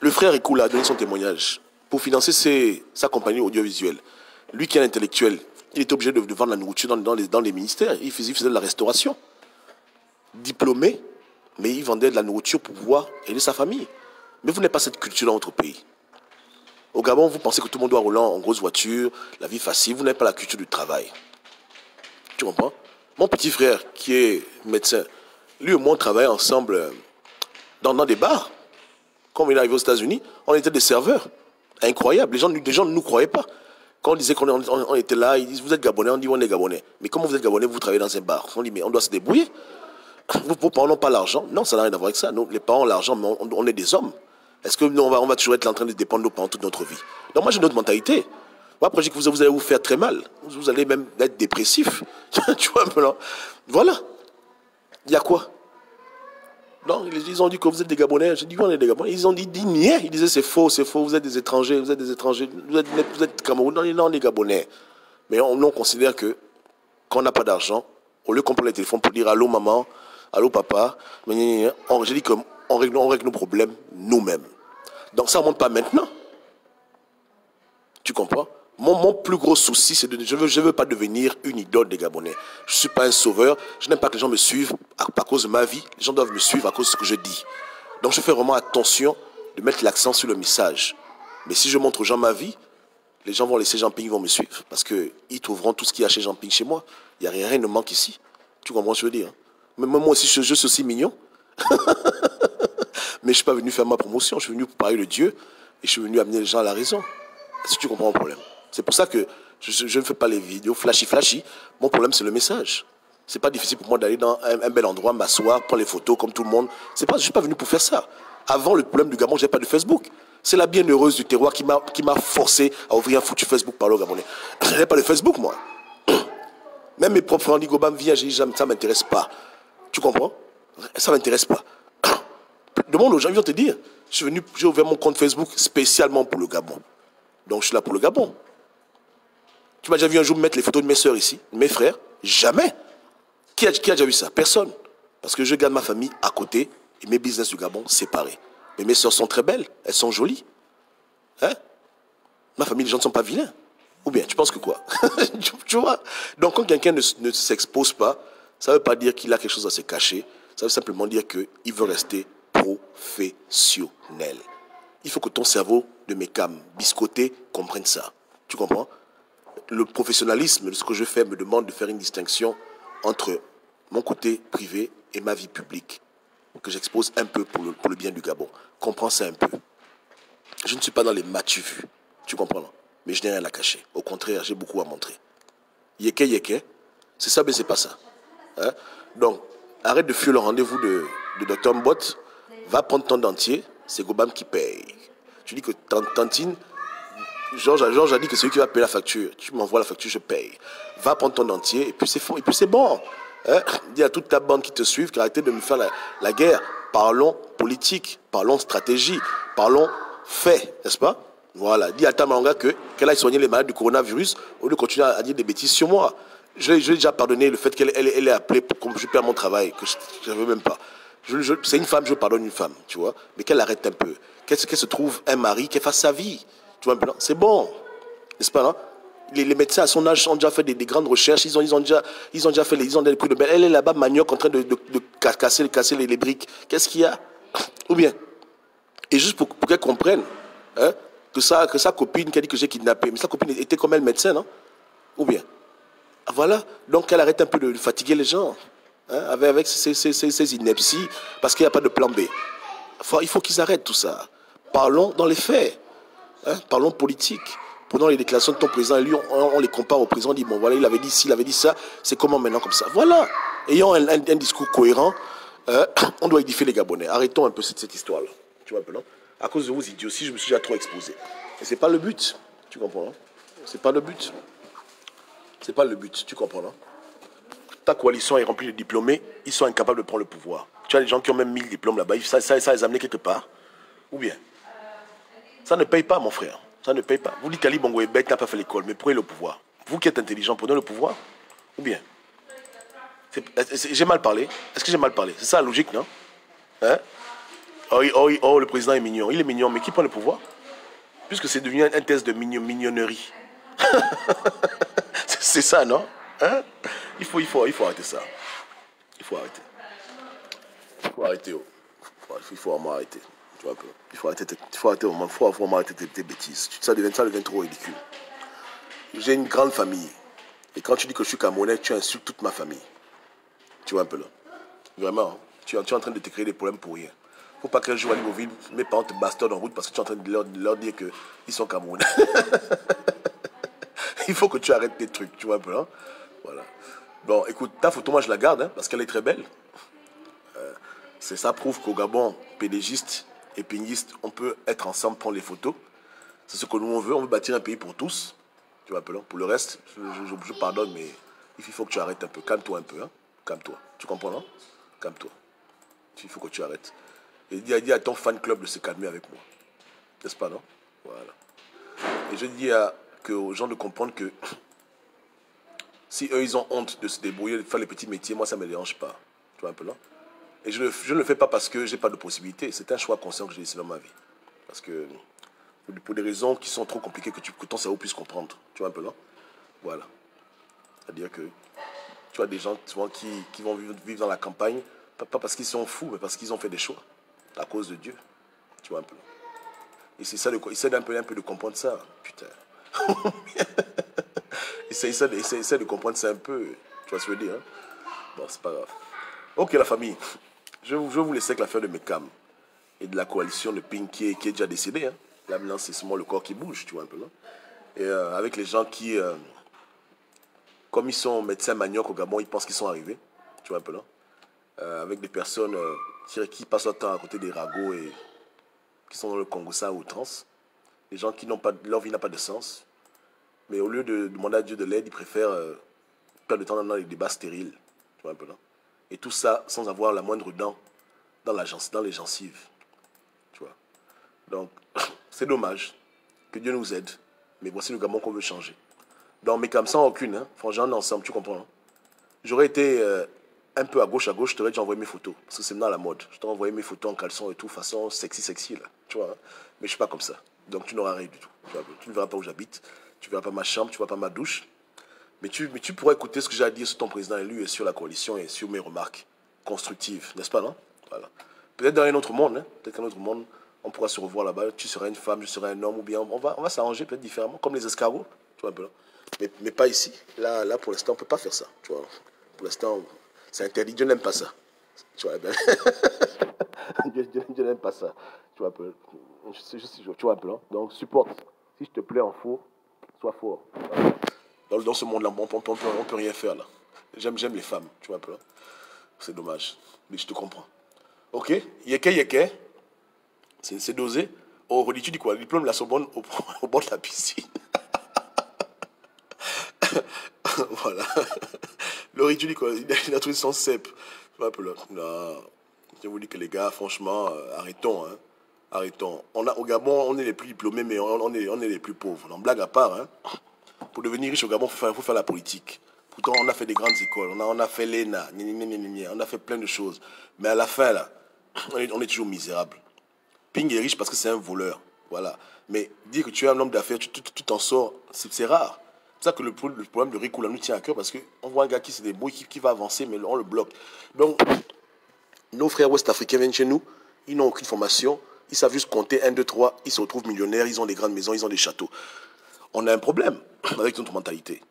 le frère Ekoula a donné son témoignage. Pour financer sa compagnie audiovisuelle. Lui qui est intellectuel, il était obligé de vendre la nourriture dans les ministères. Il faisait de la restauration. Diplômé, mais il vendait de la nourriture pour pouvoir aider sa famille. Mais vous n'avez pas cette culture dans votre pays. Au Gabon, vous pensez que tout le monde doit rouler en grosse voiture, la vie facile. Vous n'avez pas la culture du travail. Tu comprends? Mon petit frère, qui est médecin, lui et moi, on travaillait ensemble dans des bars. Quand il est arrivé aux États-Unis, on était des serveurs. Incroyable. Les gens ne nous croyaient pas. Quand on disait qu'on était là, ils disent vous êtes Gabonais, on dit on est Gabonais. Mais comment vous êtes Gabonais, vous travaillez dans un bar? On dit mais on doit se débrouiller. Vos parents n'ont pas l'argent. Non, ça n'a rien à voir avec ça. Nous, les parents ont l'argent, mais on est des hommes. Est-ce que nous, on va toujours être en train de dépendre de nos parents toute notre vie? Donc moi j'ai une autre mentalité. Moi, après, je dis que vous allez vous faire très mal. Vous allez même être dépressif. Tu vois un peu là. Voilà. Il y a quoi? Non, ils ont dit que vous êtes des Gabonais. J'ai dit qu'on est des Gabonais. Ils ont dit niais. Ils disaient c'est faux, vous êtes des étrangers, vous êtes Camerounais. Non, on est Gabonais. Mais on considère que quand on n'a pas d'argent, au lieu qu'on prenne le téléphone pour dire allô maman, allô papa, j'ai dit qu'on règle nos problèmes nous-mêmes. Donc ça ne monte pas maintenant. Tu comprends? Mon plus gros souci, c'est de je veux pas devenir une idole des Gabonais. Je ne suis pas un sauveur. Je n'aime pas que les gens me suivent à cause de ma vie. Les gens doivent me suivre à cause de ce que je dis. Donc je fais vraiment attention de mettre l'accent sur le message. Mais si je montre aux gens ma vie, les gens vont laisser Jean-Ping, ils vont me suivre. Parce qu'ils trouveront tout ce qu'il y a chez Jean-Ping chez moi. Il n'y a rien ne manque ici. Tu comprends ce que je veux dire? Mais moi aussi, je suis aussi mignon. Mais je ne suis pas venu faire ma promotion. Je suis venu pour parler de Dieu. Et je suis venu amener les gens à la raison. Est-ce que tu comprends mon problème? C'est pour ça que je ne fais pas les vidéos flashy. Mon problème, c'est le message. C'est pas difficile pour moi d'aller dans un bel endroit, m'asseoir, prendre les photos comme tout le monde. Je ne suis pas venu pour faire ça. Avant le problème du Gabon, je n'avais pas de Facebook. C'est la bienheureuse du terroir qui m'a forcé à ouvrir un foutu Facebook par le Gabonais. Je n'avais pas de Facebook, moi. Même mes propres frères disent Gobam, viens, ça ne m'intéresse pas. Tu comprends? Ça ne m'intéresse pas. Demande aux gens, ils vont te dire. J'ai ouvert mon compte Facebook spécialement pour le Gabon. Donc je suis là pour le Gabon. Tu m'as déjà vu un jour me mettre les photos de mes soeurs ici, de mes frères? Jamais. Qui a déjà vu ça? Personne. Parce que je garde ma famille à côté et mes business du Gabon séparés. Mais mes soeurs sont très belles, elles sont jolies. Hein? Ma famille, les gens ne sont pas vilains. Ou bien, tu penses que quoi? Tu vois? Donc quand quelqu'un ne s'expose pas, ça ne veut pas dire qu'il a quelque chose à se cacher. Ça veut simplement dire qu'il veut rester professionnel. Il faut que ton cerveau de mécam biscoté comprenne ça. Tu comprends? Le professionnalisme de ce que je fais me demande de faire une distinction entre mon côté privé et ma vie publique, que j'expose un peu pour le bien du Gabon. Comprends ça un peu. Je ne suis pas dans les matchs vus, tu comprends, non? Mais je n'ai rien à cacher. Au contraire, j'ai beaucoup à montrer. Yeke, yeke, c'est ça, mais c'est pas ça. Hein? Donc, arrête de fuir le rendez-vous de Dr Mbot, va prendre ton dentier, c'est Gobam qui paye. Tu dis que Tantine, Georges a dit que c'est lui qui va payer la facture. Tu m'envoies la facture, je paye. Va prendre ton dentier, et puis c'est bon. Hein? Dis à toute ta bande qui te suit, arrêtez de me faire la guerre. Parlons politique, parlons stratégie, parlons fait, n'est-ce pas? Voilà. Dis à ta manga qu'elle aille soigner les malades du coronavirus au lieu de continuer à dire des bêtises sur moi. Je lui ai déjà pardonné le fait qu'elle ait appelé pour que je perde mon travail, que je ne veux même pas. C'est une femme, je pardonne une femme, tu vois. Mais qu'elle arrête un peu. Qu'elle se trouve un mari, qu'elle fasse sa vie. Tu vois, c'est bon. N'est-ce pas, non? Les médecins à son âge ont déjà fait des grandes recherches, ils ont déjà fait des prix de belle. Elle est là-bas, manioc, en train de casser les briques. Qu'est-ce qu'il y a? Ou bien, et juste pour qu'elle comprenne, hein, que sa copine, qui a dit que j'ai kidnappé, mais sa copine était comme elle médecin, non? Ou bien, voilà, donc elle arrête un peu de fatiguer les gens, hein, avec ces inepties, parce qu'il n'y a pas de plan B. Il faut qu'ils arrêtent tout ça. Parlons dans les faits, hein, parlons politique. Prenons les déclarations de ton président et lui, on les compare au président, on dit, bon voilà, il avait dit ci, il avait dit ça, c'est comment maintenant comme ça? Voilà, ayons un discours cohérent, on doit édifier les Gabonais. Arrêtons un peu cette histoire-là. Tu vois un peu, non? À cause de vos idioties, je me suis déjà trop exposé. Et c'est pas le but, tu comprends, non? C'est pas le but. C'est pas le but, tu comprends, non? Ta coalition est remplie de diplômés, ils sont incapables de prendre le pouvoir. Tu as des gens qui ont même 1000 diplômes là-bas, ça les a amenés quelque part. Ou bien, ça ne paye pas, mon frère. Ça ne paye pas. Vous dites qu'Ali Bongo est bête, n'a pas fait l'école, mais prenez le pouvoir. Vous qui êtes intelligent, prenez le pouvoir. Ou bien, j'ai mal parlé. Est-ce que j'ai mal parlé? C'est ça la logique, non? Hein? Oh, le président est mignon. Il est mignon, mais qui prend le pouvoir? Puisque c'est devenu un test de mignonnerie. C'est ça, non? Hein? Il faut arrêter ça. Il faut arrêter. Il faut arrêter. Oh. Il faut vraiment arrêter. Tu vois un peu. Il faut vraiment arrêter tes bêtises. Ça devient trop ridicule. J'ai une grande famille. Et quand tu dis que je suis Camerounais, tu insultes toute ma famille. Tu vois un peu là. Vraiment. Hein? Tu es en train de te créer des problèmes pour rien. Faut pas qu'un jour à Libreville, mes parents te bastonnent en route parce que tu es en train de leur dire qu'ils sont Camerounais. Il faut que tu arrêtes tes trucs, tu vois un peu, hein? Voilà. Bon, écoute, ta photo, moi je la garde, hein, parce qu'elle est très belle. Ça prouve qu'au Gabon, pédégiste et péniste, on peut être ensemble, prendre les photos. C'est ce que nous on veut bâtir un pays pour tous. Tu vois un peu, là. Pour le reste, je pardonne, mais il faut que tu arrêtes un peu. Calme-toi un peu, hein? Calme-toi. Tu comprends, non? Calme-toi. Il faut que tu arrêtes. Et dis à ton fan club de se calmer avec moi. N'est-ce pas, non? Voilà. Et je dis aux gens de comprendre que si eux, ils ont honte de se débrouiller, de faire les petits métiers, moi, ça ne me dérange pas. Tu vois un peu, non? Et je ne le fais pas parce que je n'ai pas de possibilité. C'est un choix conscient que j'ai décidé dans ma vie. Parce que pour des raisons qui sont trop compliquées que ton cerveau puisse comprendre. Tu vois un peu, non? Voilà. C'est-à-dire que tu as des gens souvent qui vont vivre dans la campagne, pas parce qu'ils sont fous, mais parce qu'ils ont fait des choix. À cause de Dieu. Tu vois un peu. Et c'est ça, essaie un peu de comprendre ça. Putain. essaie de comprendre ça un peu. Tu vois ce que je veux dire, hein? Bon, c'est pas grave. Ok, la famille. Je vais vous laisser avec l'affaire de Mekam et de la coalition de Pink qui est déjà décédée. Hein. Là, maintenant, c'est seulement le corps qui bouge, tu vois un peu, non? Et avec les gens qui, comme ils sont médecins manioc au Gabon, ils pensent qu'ils sont arrivés, tu vois un peu, non? Avec des personnes qui passent leur temps à côté des ragots et qui sont dans le Congo ça ou trans. Des gens qui n'ont pas, leur vie n'a pas de sens. Mais au lieu de demander à Dieu de l'aide, ils préfèrent perdre de temps dans les débats stériles, tu vois un peu, non? Et tout ça sans avoir la moindre dent dans les gencives. Tu vois. Donc, c'est dommage. Que Dieu nous aide. Mais voici le Gabon qu'on veut changer. Donc, mais comme ça, aucune. Hein. Franchement, ensemble, tu comprends. Hein? J'aurais été un peu à gauche, je t'aurais déjà envoyé mes photos. Parce que c'est maintenant la mode. Je t'aurais envoyé mes photos en caleçon et tout, façon sexy, là. Tu vois. Hein? Mais je ne suis pas comme ça. Donc, tu n'auras rien du tout. Tu ne verras pas où j'habite. Tu ne verras pas ma chambre, tu ne verras pas ma douche. Mais tu pourras écouter ce que j'ai à dire sur ton président élu et sur la coalition et sur mes remarques constructives, n'est-ce pas, non? Voilà. Peut-être dans un autre monde, hein? Peut-être qu'un autre monde, on pourra se revoir là-bas. Tu seras une femme, je serai un homme, ou bien on va s'arranger peut-être différemment, comme les escargots, tu vois un peu là. Mais pas ici. Là, pour l'instant, on ne peut pas faire ça, tu vois. Pour l'instant, c'est interdit. Dieu n'aime pas ça. Tu vois, ben, Dieu n'aime pas ça. Tu vois un peu. Tu vois un peu, hein. Donc, supporte. Si je te plais en faux, sois fort. Dans ce monde-là, on peut rien faire, là. J'aime les femmes, tu vois un peu, hein. C'est dommage. Mais je te comprends. Ok, yeke. C'est dosé. Oh, Rodi, tu dis quoi? Le diplôme de la Sorbonne au bord de la piscine. Voilà. Laurie, tu dis quoi? Il a trouvé son cep. Tu vois un peu là. Non. Je vous dis que les gars, franchement, arrêtons, hein. Arrêtons. Au Gabon, on est les plus diplômés, mais on est les plus pauvres. Non, blague à part, hein. Pour devenir riche au Gabon, il faut faire la politique. Pourtant, on a fait des grandes écoles, on a fait l'ENA, on a fait plein de choses. Mais à la fin, là, on est toujours misérable. Ping est riche parce que c'est un voleur. Voilà. Mais dire que tu es un homme d'affaires, tu t'en sors, c'est rare. C'est ça que le problème de Rico là nous tient à cœur parce qu'on voit un gars qui se débrouille, qui va avancer, mais on le bloque. Donc, nos frères ouest-africains viennent chez nous, ils n'ont aucune formation, ils savent juste compter 1, 2, 3, ils se retrouvent millionnaires, ils ont des grandes maisons, ils ont des châteaux. On a un problème avec notre mentalité.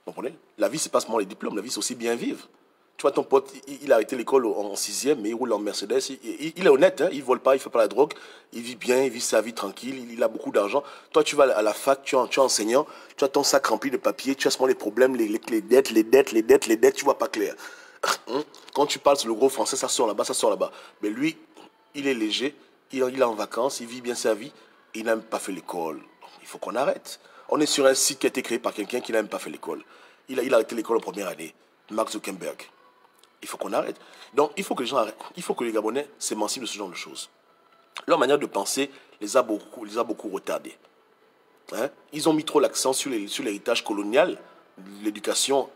Vous comprenez? La vie, c'est pas seulement les diplômes, la vie, c'est aussi bien vivre. Tu vois, ton pote, il a arrêté l'école en sixième, mais il roule en Mercedes. Il est honnête, hein, il ne vole pas, il ne fait pas la drogue. Il vit bien, il vit sa vie tranquille, il a beaucoup d'argent. Toi, tu vas à la fac, tu es enseignant, tu as ton sac rempli de papiers, tu as seulement les problèmes, les dettes, tu vois pas clair. Quand tu parles sur le gros français, ça sort là-bas, ça sort là-bas. Mais lui, il est léger, il est en vacances, il vit bien sa vie, il n'a même pas fait l'école. Il faut qu'on arrête. On est sur un site qui a été créé par quelqu'un qui n'a même pas fait l'école. Il a arrêté l'école en première année. Mark Zuckerberg. Il faut qu'on arrête. Donc, il faut que les gens arrêtent. Il faut que les Gabonais s'émancipent de ce genre de choses. Leur manière de penser les a beaucoup retardés. Hein? Ils ont mis trop l'accent sur l'héritage colonial, l'éducation,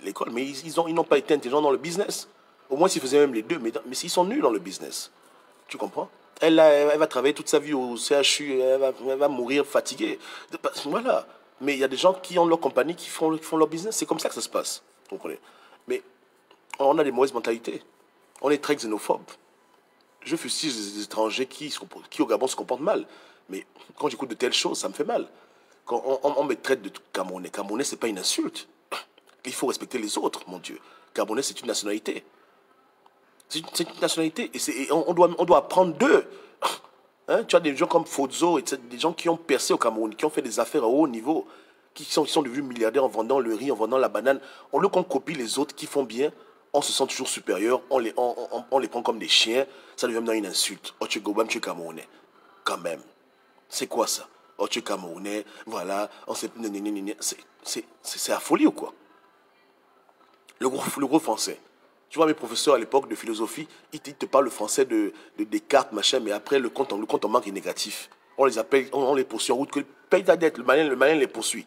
l'école, mais ils n'ont pas été intelligents dans le business. Au moins, s'ils faisaient même les deux, mais s'ils sont nuls dans le business. Tu comprends? Elle va travailler toute sa vie au CHU, elle va mourir fatiguée. Voilà. Mais il y a des gens qui ont leur compagnie, qui font leur business. C'est comme ça que ça se passe. Vous comprenez? Mais on a des mauvaises mentalités. On est très xénophobe. Je fustige les étrangers qui au Gabon se comportent mal. Mais quand j'écoute de telles choses, ça me fait mal. Quand on me traite de Camerounais, Camerounais, c'est pas une insulte. Il faut respecter les autres, mon Dieu. Camerounais, c'est une nationalité. C'est une nationalité. Et on doit apprendre d'eux. Hein, tu as des gens comme Fozo, des gens qui ont percé au Cameroun, qui ont fait des affaires à haut niveau, qui sont devenus milliardaires en vendant le riz, en vendant la banane. Au lieu qu'on copie les autres qui font bien, on se sent toujours supérieur, on les prend comme des chiens, ça devient maintenant une insulte. Oh, tu es Gobam, tu es Camerounais. Quand même. C'est quoi ça? Oh, tu es Camerounais, voilà, on sait. C'est la folie ou quoi? Le gros français. Tu vois, mes professeurs à l'époque de philosophie, ils te parlent le français de Descartes, machin, mais après, le compte en banque est négatif. On les appelle, on les poursuit en route, que paye ta dette, le malien les poursuit.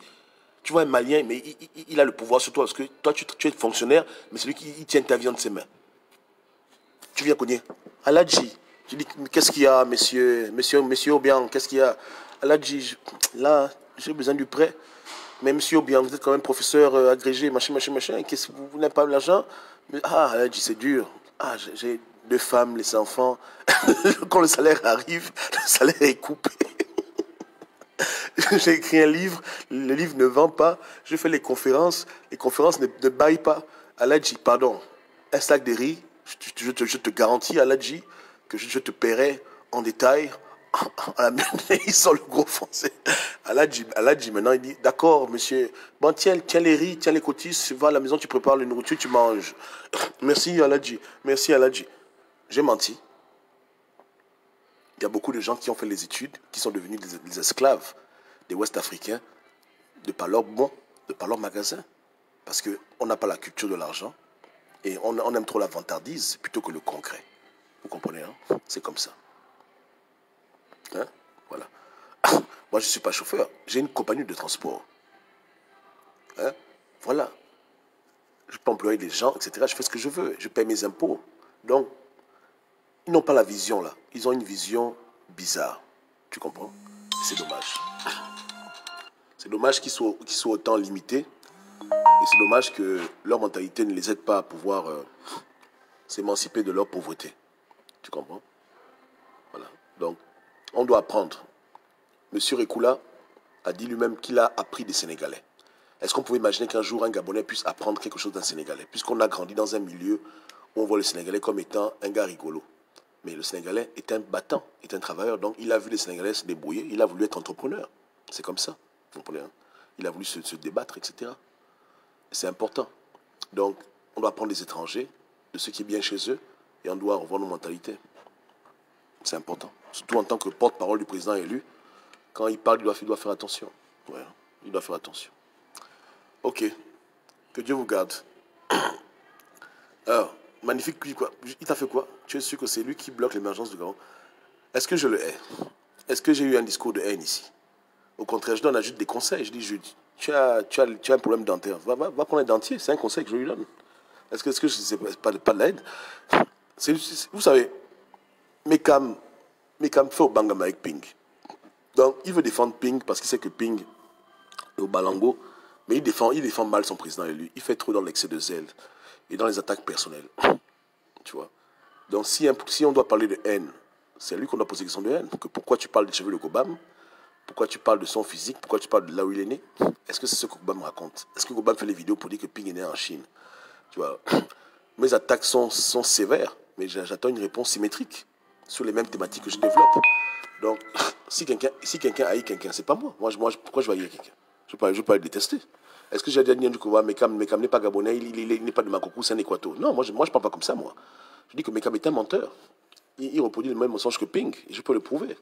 Tu vois, un Malien, mais il a le pouvoir sur toi, parce que toi, tu es fonctionnaire, mais c'est lui qui tient ta vie entre ses mains. Tu viens cogner. Aladji, tu dis, qu'est-ce qu'il y a, monsieur Obiang, qu'est-ce qu'il y a? Aladji, là, j'ai besoin du prêt. Mais monsieur Obiang, vous êtes quand même professeur agrégé, machin. Qu'est-ce que vous n'avez pas l'argent? Ah, Aladji, c'est dur. Ah, j'ai 2 femmes, les enfants. Quand le salaire arrive, le salaire est coupé. J'ai écrit un livre, le livre ne vend pas. Je fais les conférences ne baillent pas. Aladji, pardon, un sac de riz, je te garantis, Aladji, que je te paierai en détail. Il sort le gros français. Aladji, maintenant, il dit, d'accord, monsieur, bon, tiens les riz, tiens les cotises, tu vas à la maison, tu prépares la nourriture, tu manges. Merci, Aladji. J'ai menti. Il y a beaucoup de gens qui ont fait les études, qui sont devenus des esclaves des Ouest-Africains, de par leur magasin. Parce qu'on n'a pas la culture de l'argent et on aime trop la vantardise plutôt que le concret. Vous comprenez, hein? C'est comme ça. Hein? Voilà. Moi, je ne suis pas chauffeur. J'ai une compagnie de transport. Hein? Voilà. Je peux employer des gens, etc. Je fais ce que je veux. Je paye mes impôts. Donc, ils n'ont pas la vision, là. Ils ont une vision bizarre. Tu comprends? C'est dommage. C'est dommage qu'ils soient autant limités. Et c'est dommage que leur mentalité ne les aide pas à pouvoir s'émanciper de leur pauvreté. Tu comprends? Voilà. Donc, on doit apprendre. Monsieur Rekula a dit lui-même qu'il a appris des Sénégalais. Est-ce qu'on pouvait imaginer qu'un jour un Gabonais puisse apprendre quelque chose d'un Sénégalais? Puisqu'on a grandi dans un milieu où on voit le Sénégalais comme étant un gars rigolo. Mais le Sénégalais est un battant, est un travailleur. Donc il a vu les Sénégalais se débrouiller, il a voulu être entrepreneur. C'est comme ça. Vous comprenez, hein? Il a voulu se débattre, etc. C'est important. Donc on doit apprendre des étrangers, de ce qui est bien chez eux, et on doit revoir nos mentalités. C'est important. Surtout en tant que porte-parole du président élu, quand il parle, il doit faire attention. Ouais, il doit faire attention. Ok. Que Dieu vous garde. Alors, magnifique, quoi. Il t'a fait quoi? Tu es sûr que c'est lui qui bloque l'émergence du Gabon? Est-ce que je le hais? Est-ce que j'ai eu un discours de haine ici? Au contraire, je donne juste des conseils. Je dis, Jude, tu as un problème dentaire. Va prendre un dentier. C'est un conseil que je lui donne. Est-ce que c'est pas de l'aide? Vous savez, Mekam fait au Bangama avec Ping. Donc, il veut défendre Ping parce qu'il sait que Ping est au Balango. Mais il défend mal son président élu. Il fait trop dans l'excès de zèle et dans les attaques personnelles. Tu vois. Donc, si on doit parler de haine, c'est lui qu'on doit poser question de haine. Que pourquoi tu parles des cheveux de Gobam? Pourquoi tu parles de son physique? Pourquoi tu parles de là où il est né? Est-ce que c'est ce que Gobam raconte? Est-ce que Gobam fait les vidéos pour dire que Ping est né en Chine? Tu vois. Mes attaques sont sévères, mais j'attends une réponse symétrique sur les mêmes thématiques que je développe. Donc, si quelqu'un haït quelqu'un, c'est pas moi. Pourquoi je vais haïr quelqu'un? Je ne peux pas le détester. Est-ce que j'ai dit à Kouva, Mekam n'est pas gabonais, il n'est pas de Makoko, c'est un Équato? Non, moi je ne parle pas comme ça, moi. Je dis que Mekam est un menteur. Il reproduit le même mensonge que Ping, et je peux le prouver.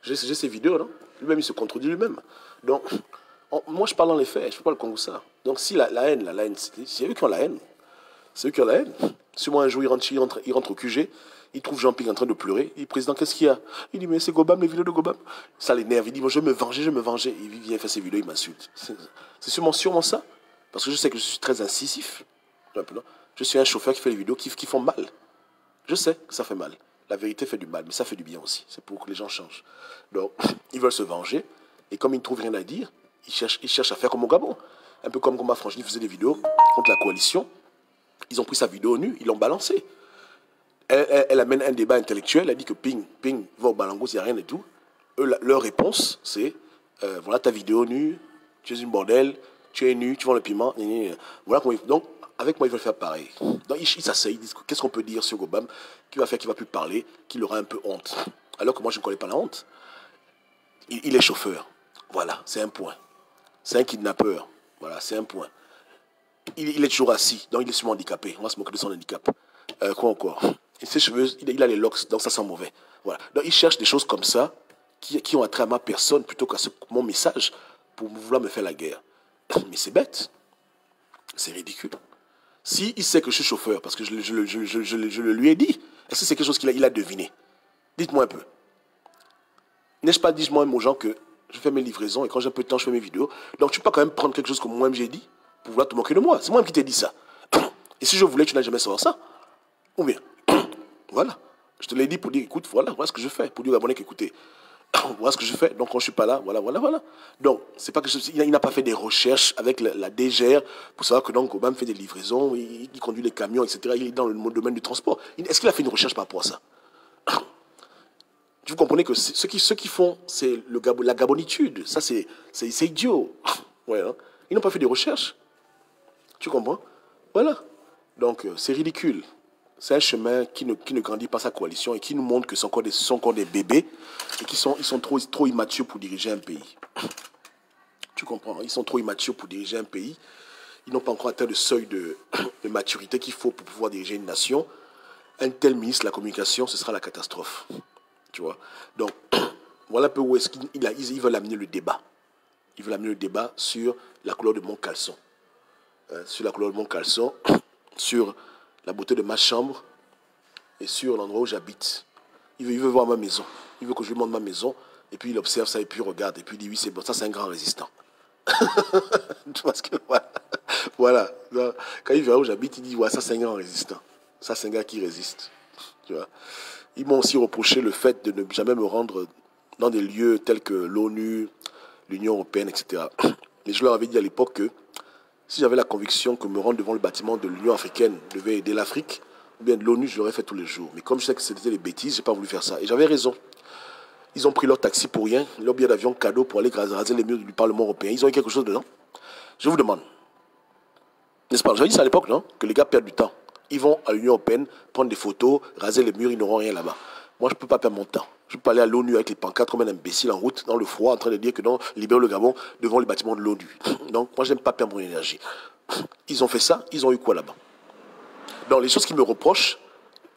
J'ai ces vidéos, non? Lui-même, il se contredit lui-même. Donc, moi je parle dans les faits, je ne peux pas le comprendre ça. Donc, si la haine, c'est eux qui ont la haine. C'est eux qui ont la haine. Si moi un jour il rentre au QG, il trouve Jean-Pierre en train de pleurer. Il dit, président, qu'est-ce qu'il y a? Il dit, mais c'est Gobam, les vidéos de Gobam. Ça l'énerve. Il dit, moi, je vais me venger. Il vient faire ses vidéos, il m'insulte. C'est sûrement ça. Parce que je sais que je suis très incisif. Je suis un chauffeur qui fait des vidéos qui font mal. Je sais que ça fait mal. La vérité fait du mal, mais ça fait du bien aussi. C'est pour que les gens changent. Donc, ils veulent se venger. Et comme ils ne trouvent rien à dire, ils cherchent à faire comme au Gabon. Un peu comme ma Frangini faisait des vidéos contre la coalition. Ils ont pris sa vidéo nue, ils l'ont balancée. Elle amène un débat intellectuel, elle dit que Ping va au Balango, il n'y a rien et tout. Leur réponse, c'est voilà ta vidéo nue, tu es une bordel, tu es nu, tu vends le piment. Voilà donc, avec moi, ils veulent faire pareil. Donc, ils s'asseyent, ils disent qu'est-ce qu'on peut dire sur Gobam, qui va faire qu'il ne va plus parler, qu'il aura un peu honte. Alors que moi, je ne connais pas la honte. Il est chauffeur. Voilà, c'est un point. C'est un kidnappeur. Voilà, c'est un point. Il est toujours assis, donc il est sûrement handicapé. On va se moquer de son handicap. Quoi encore? Et ses cheveux, il a les locks, donc ça sent mauvais. Voilà. Donc il cherche des choses comme ça qui ont attrait à ma personne plutôt qu'à mon message pour vouloir me faire la guerre. Mais c'est bête. C'est ridicule. Si il sait que je suis chauffeur, parce que je le lui ai dit, est-ce que c'est quelque chose qu'il a deviné? Dites-moi un peu. N'ai-je pas dit moi-même aux gens que je fais mes livraisons et quand j'ai un peu de temps, je fais mes vidéos. Donc tu peux pas quand même prendre quelque chose que moi-même j'ai dit pour vouloir te moquer de moi. C'est moi qui t'ai dit ça. Et si je voulais, tu n'as jamais savoir ça. Ou bien, voilà. Je te l'ai dit pour dire, écoute, voilà ce que je fais. Pour dire aux Gabonais qu'écoutez, voilà ce que je fais. Donc quand je suis pas là, voilà. Donc, c'est pas que il n'a pas fait des recherches avec la DGR pour savoir que donc Obama fait des livraisons, il conduit les camions, etc. Il est dans le domaine du transport. Est-ce qu'il a fait une recherche par rapport à ça? Vous comprenez que ceux qui font, c'est la gabonitude. Ça, c'est idiot. Ouais, hein? Ils n'ont pas fait des recherches. Tu comprends? Voilà. Donc, c'est ridicule. C'est un chemin qui ne grandit pas sa coalition et qui nous montre que ce sont encore des bébés et ils sont trop immatures pour diriger un pays. Tu comprends? Ils sont trop immatures pour diriger un pays. Ils n'ont pas encore atteint le seuil de maturité qu'il faut pour pouvoir diriger une nation. Un tel ministre de la communication, ce sera la catastrophe. Tu vois? Donc, voilà un peu où est-ce qu'ils veulent amener le débat. Ils veulent amener le débat sur la couleur de mon caleçon. Sur la couleur de mon caleçon, sur la beauté de ma chambre et sur l'endroit où j'habite. Il veut voir ma maison. Il veut que je lui montre ma maison. Et puis il observe ça et puis il regarde. Et puis il dit oui, c'est bon, ça c'est un grand résistant. Parce que voilà. Quand il verra où j'habite, il dit ouais, ça c'est un grand résistant. Ça c'est un gars qui résiste. Tu vois. Ils m'ont aussi reproché le fait de ne jamais me rendre dans des lieux tels que l'ONU, l'Union européenne, etc. Mais je leur avais dit à l'époque que si j'avais la conviction que me rendre devant le bâtiment de l'Union africaine devait aider l'Afrique, ou bien de l'ONU, je l'aurais fait tous les jours. Mais comme je sais que c'était des bêtises, je n'ai pas voulu faire ça. Et j'avais raison. Ils ont pris leur taxi pour rien, leur billet d'avion cadeau pour aller raser les murs du Parlement européen. Ils ont eu quelque chose dedans. Je vous demande. N'est-ce pas? J'avais dit ça à l'époque, non? Que les gars perdent du temps. Ils vont à l'Union européenne, prendre des photos, raser les murs, ils n'auront rien là-bas. Moi, je ne peux pas perdre mon temps. Je ne peux pas aller à l'ONU avec les pancartes comme un imbécile en route, dans le froid, en train de dire que non, libérer le Gabon devant les bâtiments de l'ONU. Donc, moi, je n'aime pas perdre mon énergie. Ils ont fait ça, ils ont eu quoi là-bas? Donc, les choses qu'ils me reprochent,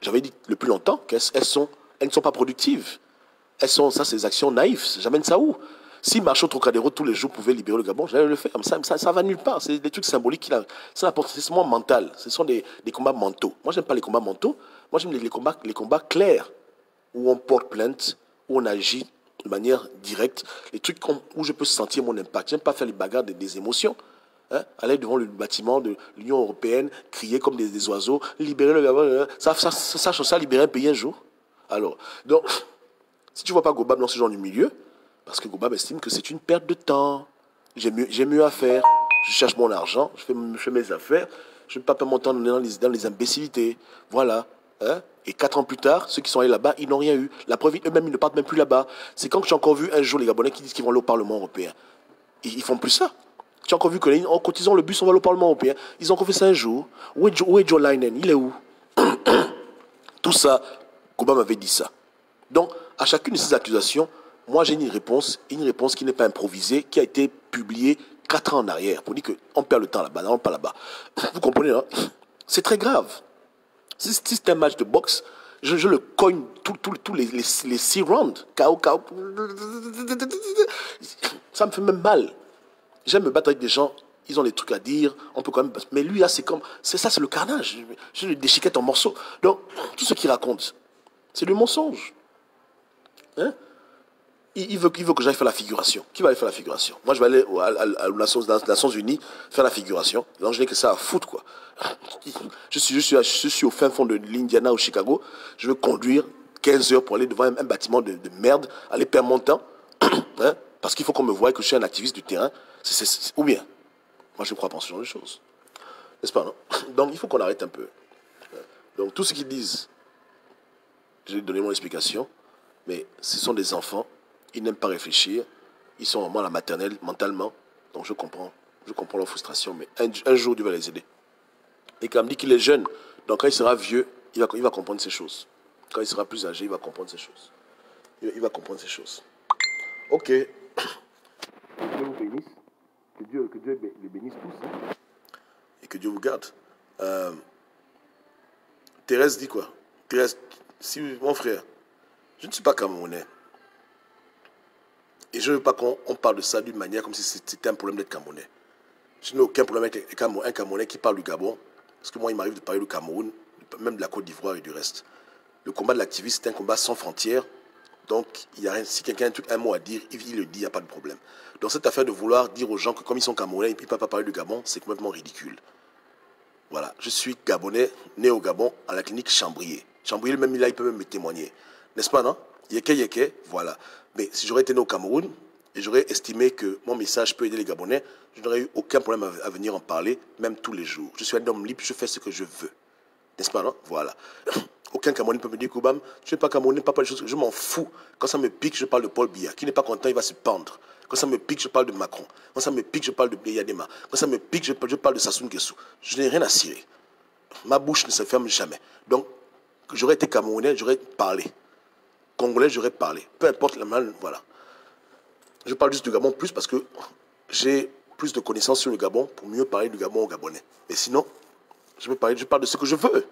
j'avais dit le plus longtemps qu'elles ne sont pas productives. Ça, c'est des actions naïves. J'amène ça où? Si Marshal Trocadéro tous les jours pouvait libérer le Gabon, j'allais le faire. Ça va nulle part. C'est des trucs symboliques. C'est seulement mental. Ce sont des combats mentaux. Moi, j'aime pas les combats mentaux. Moi, j'aime les combats clairs, où on porte plainte, où on agit de manière directe. Les trucs où je peux sentir mon impact. J'aime pas faire les bagarres des émotions. Hein? Aller devant le bâtiment de l'Union européenne, crier comme des oiseaux, libérer le Gabon. Ça libérer un pays un jour. Alors, donc, si tu ne vois pas Gobab dans ce genre de milieu, parce que Gobab estime que c'est une perte de temps, j'ai mieux à faire, je cherche mon argent, je fais mes affaires, je ne vais pas perdre mon temps dans les imbécilités. Voilà. Hein? Et 4 ans plus tard, ceux qui sont allés là-bas, ils n'ont rien eu. La preuve, eux-mêmes, ils ne partent même plus là-bas. C'est quand j'ai encore vu un jour les Gabonais qui disent qu'ils vont aller au Parlement européen. Ils font plus ça. Tu as encore vu qu'en cotisant le bus, on va aller au Parlement européen. Ils ont encore fait ça un jour. Où est Joe Linen? Il est où? Tout ça, Gobab m'avait dit ça. Donc, à chacune de ces accusations, moi j'ai une réponse qui n'est pas improvisée, qui a été publiée 4 ans en arrière, pour dire qu'on perd le temps là-bas, non, pas là-bas. Vous comprenez, hein? C'est très grave. Si c'est un match de boxe, je le cogne tous les 6 rounds. KO. Ça me fait même mal. J'aime me battre avec des gens, ils ont des trucs à dire, on peut quand même... Mais lui, là, c'est le carnage. Je le déchiquette en morceaux. Donc, tout ce qu'il raconte, c'est du mensonge. Hein? Il veut que j'aille faire la figuration. Qui va aller faire la figuration? Moi, je vais aller aux Nations Unies faire la figuration. Donc, je n'ai que ça à foutre, quoi. Je suis au fin fond de l'Indiana, au Chicago. Je veux conduire 15 heures pour aller devant un bâtiment de merde, aller perdre mon temps. Hein? Parce qu'il faut qu'on me voie que je suis un activiste du terrain. Ou bien, moi, je ne crois pas en ce genre de choses. N'est-ce pas, non? Donc, il faut qu'on arrête un peu. Donc, tout ce qu'ils disent, j'ai donné mon explication. Mais ce sont des enfants, ils n'aiment pas réfléchir, ils sont vraiment à la maternelle mentalement, donc je comprends leur frustration, mais un jour Dieu va les aider. Et quand il me dit qu'il est jeune, donc quand il sera vieux, il va comprendre ces choses. Quand il sera plus âgé, il va comprendre ces choses. Il va comprendre ces choses. Ok. Que Dieu vous bénisse, que Dieu les bénisse tous, hein. Et que Dieu vous garde. Thérèse dit quoi? Thérèse, si mon frère, je ne suis pas Camerounais. Et je ne veux pas qu'on parle de ça d'une manière comme si c'était un problème d'être Camerounais. Je n'ai aucun problème avec un Camerounais qui parle du Gabon. Parce que moi, il m'arrive de parler du Cameroun, même de la Côte d'Ivoire et du reste. Le combat de l'activiste, c'est un combat sans frontières. Donc, si quelqu'un a un mot à dire, il le dit, il n'y a pas de problème. Donc, cette affaire de vouloir dire aux gens que comme ils sont Camerounais, ils ne peuvent pas parler du Gabon, c'est complètement ridicule. Voilà, je suis Gabonais, né au Gabon, à la clinique Chambrier. Chambrier, même là, il peut même me témoigner. N'est-ce pas, non? Yeke, voilà. Mais si j'aurais été né au Cameroun, et j'aurais estimé que mon message peut aider les Gabonais, je n'aurais eu aucun problème à venir en parler, même tous les jours. Je suis un homme libre, je fais ce que je veux. N'est-ce pas, non? Voilà. Aucun Camerounais peut me dire, Koubam, je ne suis pas Camerounais, pas des choses, je m'en fous. Quand ça me pique, je parle de Paul Biya. Qui n'est pas content, il va se pendre. Quand ça me pique, je parle de Macron. Quand ça me pique, je parle de Yadema. Quand ça me pique, je parle de Sassou Nguesso. Je n'ai rien à cirer. Ma bouche ne se ferme jamais. Donc, j'aurais été Camerounais, j'aurais parlé. Congolais, j'aurais parlé. Peu importe la mal, voilà. Je parle juste du Gabon plus parce que j'ai plus de connaissances sur le Gabon pour mieux parler du Gabon aux Gabonais. Mais sinon, je parle de ce que je veux.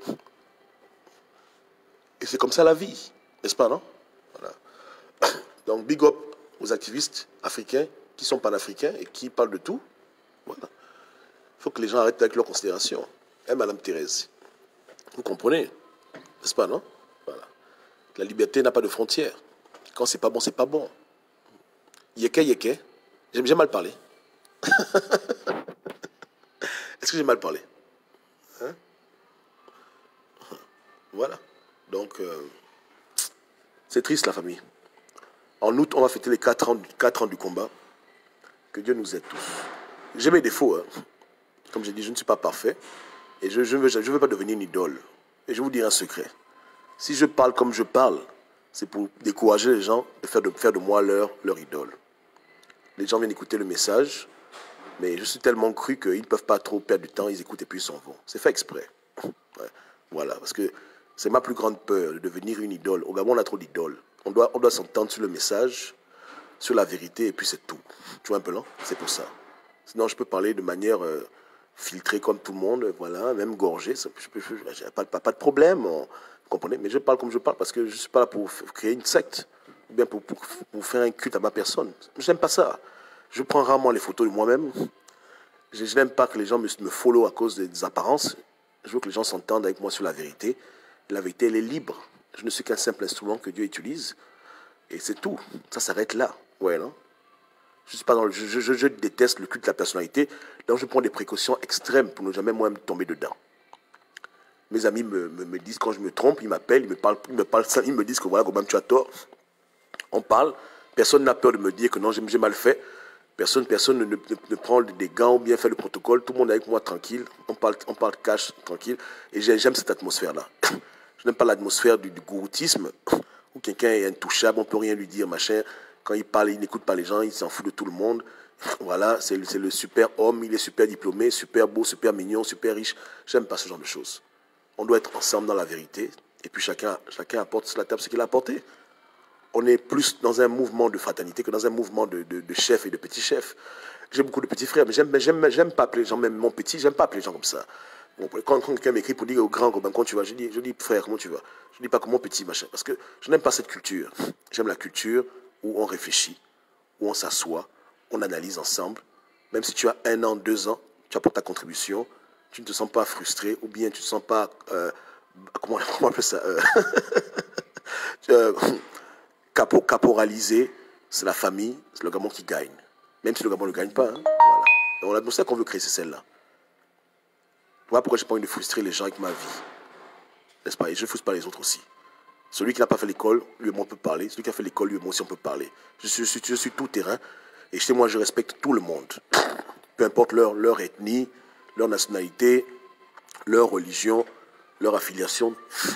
Et c'est comme ça la vie. N'est-ce pas, non? Voilà. Donc, big up aux activistes africains qui sont panafricains et qui parlent de tout. Voilà. Il faut que les gens arrêtent avec leurs considérations. Hein, Madame Thérèse? Vous comprenez? N'est-ce pas, non? Voilà. La liberté n'a pas de frontières. Quand c'est pas bon, c'est pas bon. Yeke. J'ai mal parlé. Est-ce que j'ai mal parlé? Hein? Voilà. Donc, c'est triste, la famille. En août, on va fêter les 4 ans du combat. Que Dieu nous aide tous. J'ai mes défauts. Hein. Comme j'ai dit, je ne suis pas parfait. Et je ne veux pas devenir une idole. Et je vous dirai un secret. Si je parle comme je parle, c'est pour décourager les gens de faire de moi leur idole. Les gens viennent écouter le message. Mais je suis tellement cru qu'ils ne peuvent pas trop perdre du temps, ils écoutent et puis ils s'en vont. C'est fait exprès. Ouais. Voilà, parce que c'est ma plus grande peur de devenir une idole. Au Gabon, on a trop d'idoles. On doit s'entendre sur le message, sur la vérité, et puis c'est tout. Tu vois un peu, non? C'est pour ça. Sinon, je peux parler de manière filtrée comme tout le monde, voilà, même gorgée. J'ai pas de problème, vous comprenez? Mais je parle comme je parle parce que je ne suis pas là pour créer une secte, ou bien pour faire un culte à ma personne. Je n'aime pas ça. Je prends rarement les photos de moi-même. Je n'aime pas que les gens me follow à cause des apparences. Je veux que les gens s'entendent avec moi sur la vérité. La vérité, elle est libre. Je ne suis qu'un simple instrument que Dieu utilise. Et c'est tout. Ça s'arrête là. Ouais, non? Je suis pas dans je déteste le culte de la personnalité. Donc je prends des précautions extrêmes pour ne jamais moi-même tomber dedans. Mes amis me disent quand je me trompe, ils m'appellent, ils me disent que voilà, Gobam, tu as tort. On parle. Personne n'a peur de me dire que non, j'ai mal fait. Personne ne prend des gants ou bien fait le protocole. Tout le monde est avec moi tranquille. On parle cash, tranquille. Et j'aime cette atmosphère-là. Je n'aime pas l'atmosphère du gouroutisme où quelqu'un est intouchable, on ne peut rien lui dire, machin. Quand il parle, il n'écoute pas les gens, il s'en fout de tout le monde. Voilà, c'est le super homme, il est super diplômé, super beau, super mignon, super riche. J'aime pas ce genre de choses. On doit être ensemble dans la vérité. Et puis chacun apporte sur la table ce qu'il a apporté. On est plus dans un mouvement de fraternité que dans un mouvement de chefs et de petits chefs. J'ai beaucoup de petits frères, mais j'aime pas appeler les gens, même mon petit, j'aime pas appeler les gens comme ça. Bon, quand quelqu'un m'écrit pour dire au grand, comment tu vas, je dis frère, comment tu vas? Je dis pas comment petit, machin, parce que je n'aime pas cette culture. J'aime la culture où on réfléchit, où on s'assoit, on analyse ensemble. Même si tu as 1 an, 2 ans, tu apportes ta contribution, tu ne te sens pas frustré, ou bien tu ne te sens pas, comment on appelle ça caporalisé, c'est la famille, c'est le Gabon qui gagne. Même si le Gabon ne gagne pas. Hein, voilà. Donc l'atmosphère qu'on veut créer, c'est celle-là. Voilà pourquoi j'ai pas envie de frustrer les gens avec ma vie. N'est-ce pas? Et je ne frustre pas les autres aussi. Celui qui n'a pas fait l'école, lui et moi on peut parler. Celui qui a fait l'école, lui et moi aussi on peut parler. Je suis tout terrain. Et chez moi, je respecte tout le monde. Peu importe leur ethnie, leur nationalité, leur religion, leur affiliation.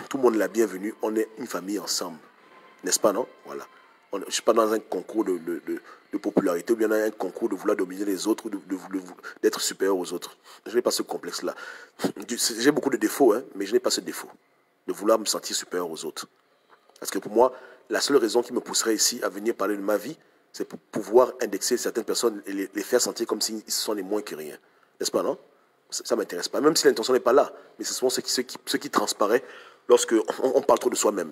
Tout le monde est la bienvenue. On est une famille ensemble. N'est-ce pas, non? Voilà. Je ne suis pas dans un concours de popularité ou bien dans un concours de vouloir dominer les autres ou d'être supérieur aux autres. Je n'ai pas ce complexe-là. J'ai beaucoup de défauts, hein, mais je n'ai pas ce défaut de vouloir me sentir supérieur aux autres. Parce que pour moi, la seule raison qui me pousserait ici à venir parler de ma vie, c'est pour pouvoir indexer certaines personnes et les faire sentir comme s'ils sont les moins que rien. N'est-ce pas, non? Ça ne m'intéresse pas. Même si l'intention n'est pas là, mais c'est souvent ce qui transparaît lorsque on parle trop de soi-même.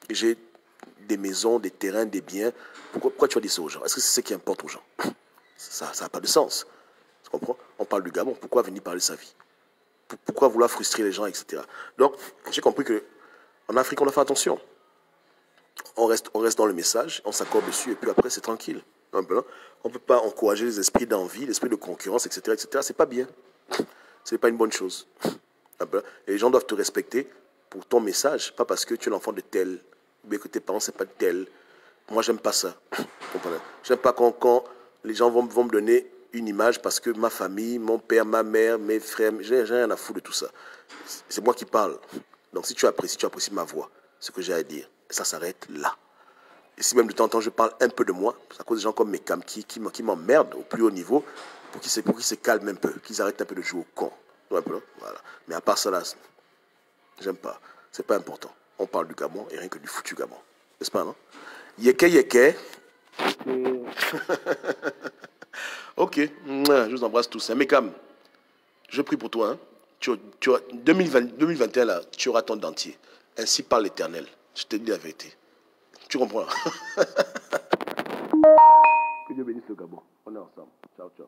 J'ai des maisons, des terrains, des biens. Pourquoi tu vas dire ça aux gens? Est-ce que c'est ce qui importe aux gens? Ça n'a pas de sens. Tu comprends? On parle du Gabon. Pourquoi venir parler de sa vie? Pourquoi vouloir frustrer les gens, etc. Donc, j'ai compris qu'en Afrique, on doit faire attention. On reste dans le message, on s'accorde dessus, et puis après, c'est tranquille. On ne peut pas encourager les esprits d'envie, l'esprit de concurrence, etc., etc. C'est pas bien. Ce n'est pas une bonne chose. Et les gens doivent te respecter pour ton message, pas parce que tu es l'enfant de tel, ou bien que tes parents, c'est pas de tel. Moi, j'aime pas ça. J'aime pas quand les gens vont me donner une image parce que ma famille, mon père, ma mère, mes frères, j'ai rien à foutre de tout ça. C'est moi qui parle. Donc si tu apprécies ma voix, ce que j'ai à dire, ça s'arrête là. Et si même de temps en temps je parle un peu de moi, c'est à cause des gens comme mes cams qui m'emmerdent au plus haut niveau, pour qu'ils se calment un peu, qu'ils arrêtent un peu de jouer au con. Voilà. Mais à part ça là, j'aime pas. C'est pas important. On parle du Gabon et rien que du foutu Gabon. N'est-ce pas, non? Yeke. Ok, je vous embrasse tous. Mais Cam, je prie pour toi. Hein. 2021, là, tu auras ton dentier. Ainsi parle l'Éternel. Je te dis la vérité. Tu comprends? Que Dieu bénisse le Gabon. On est ensemble. Ciao, ciao.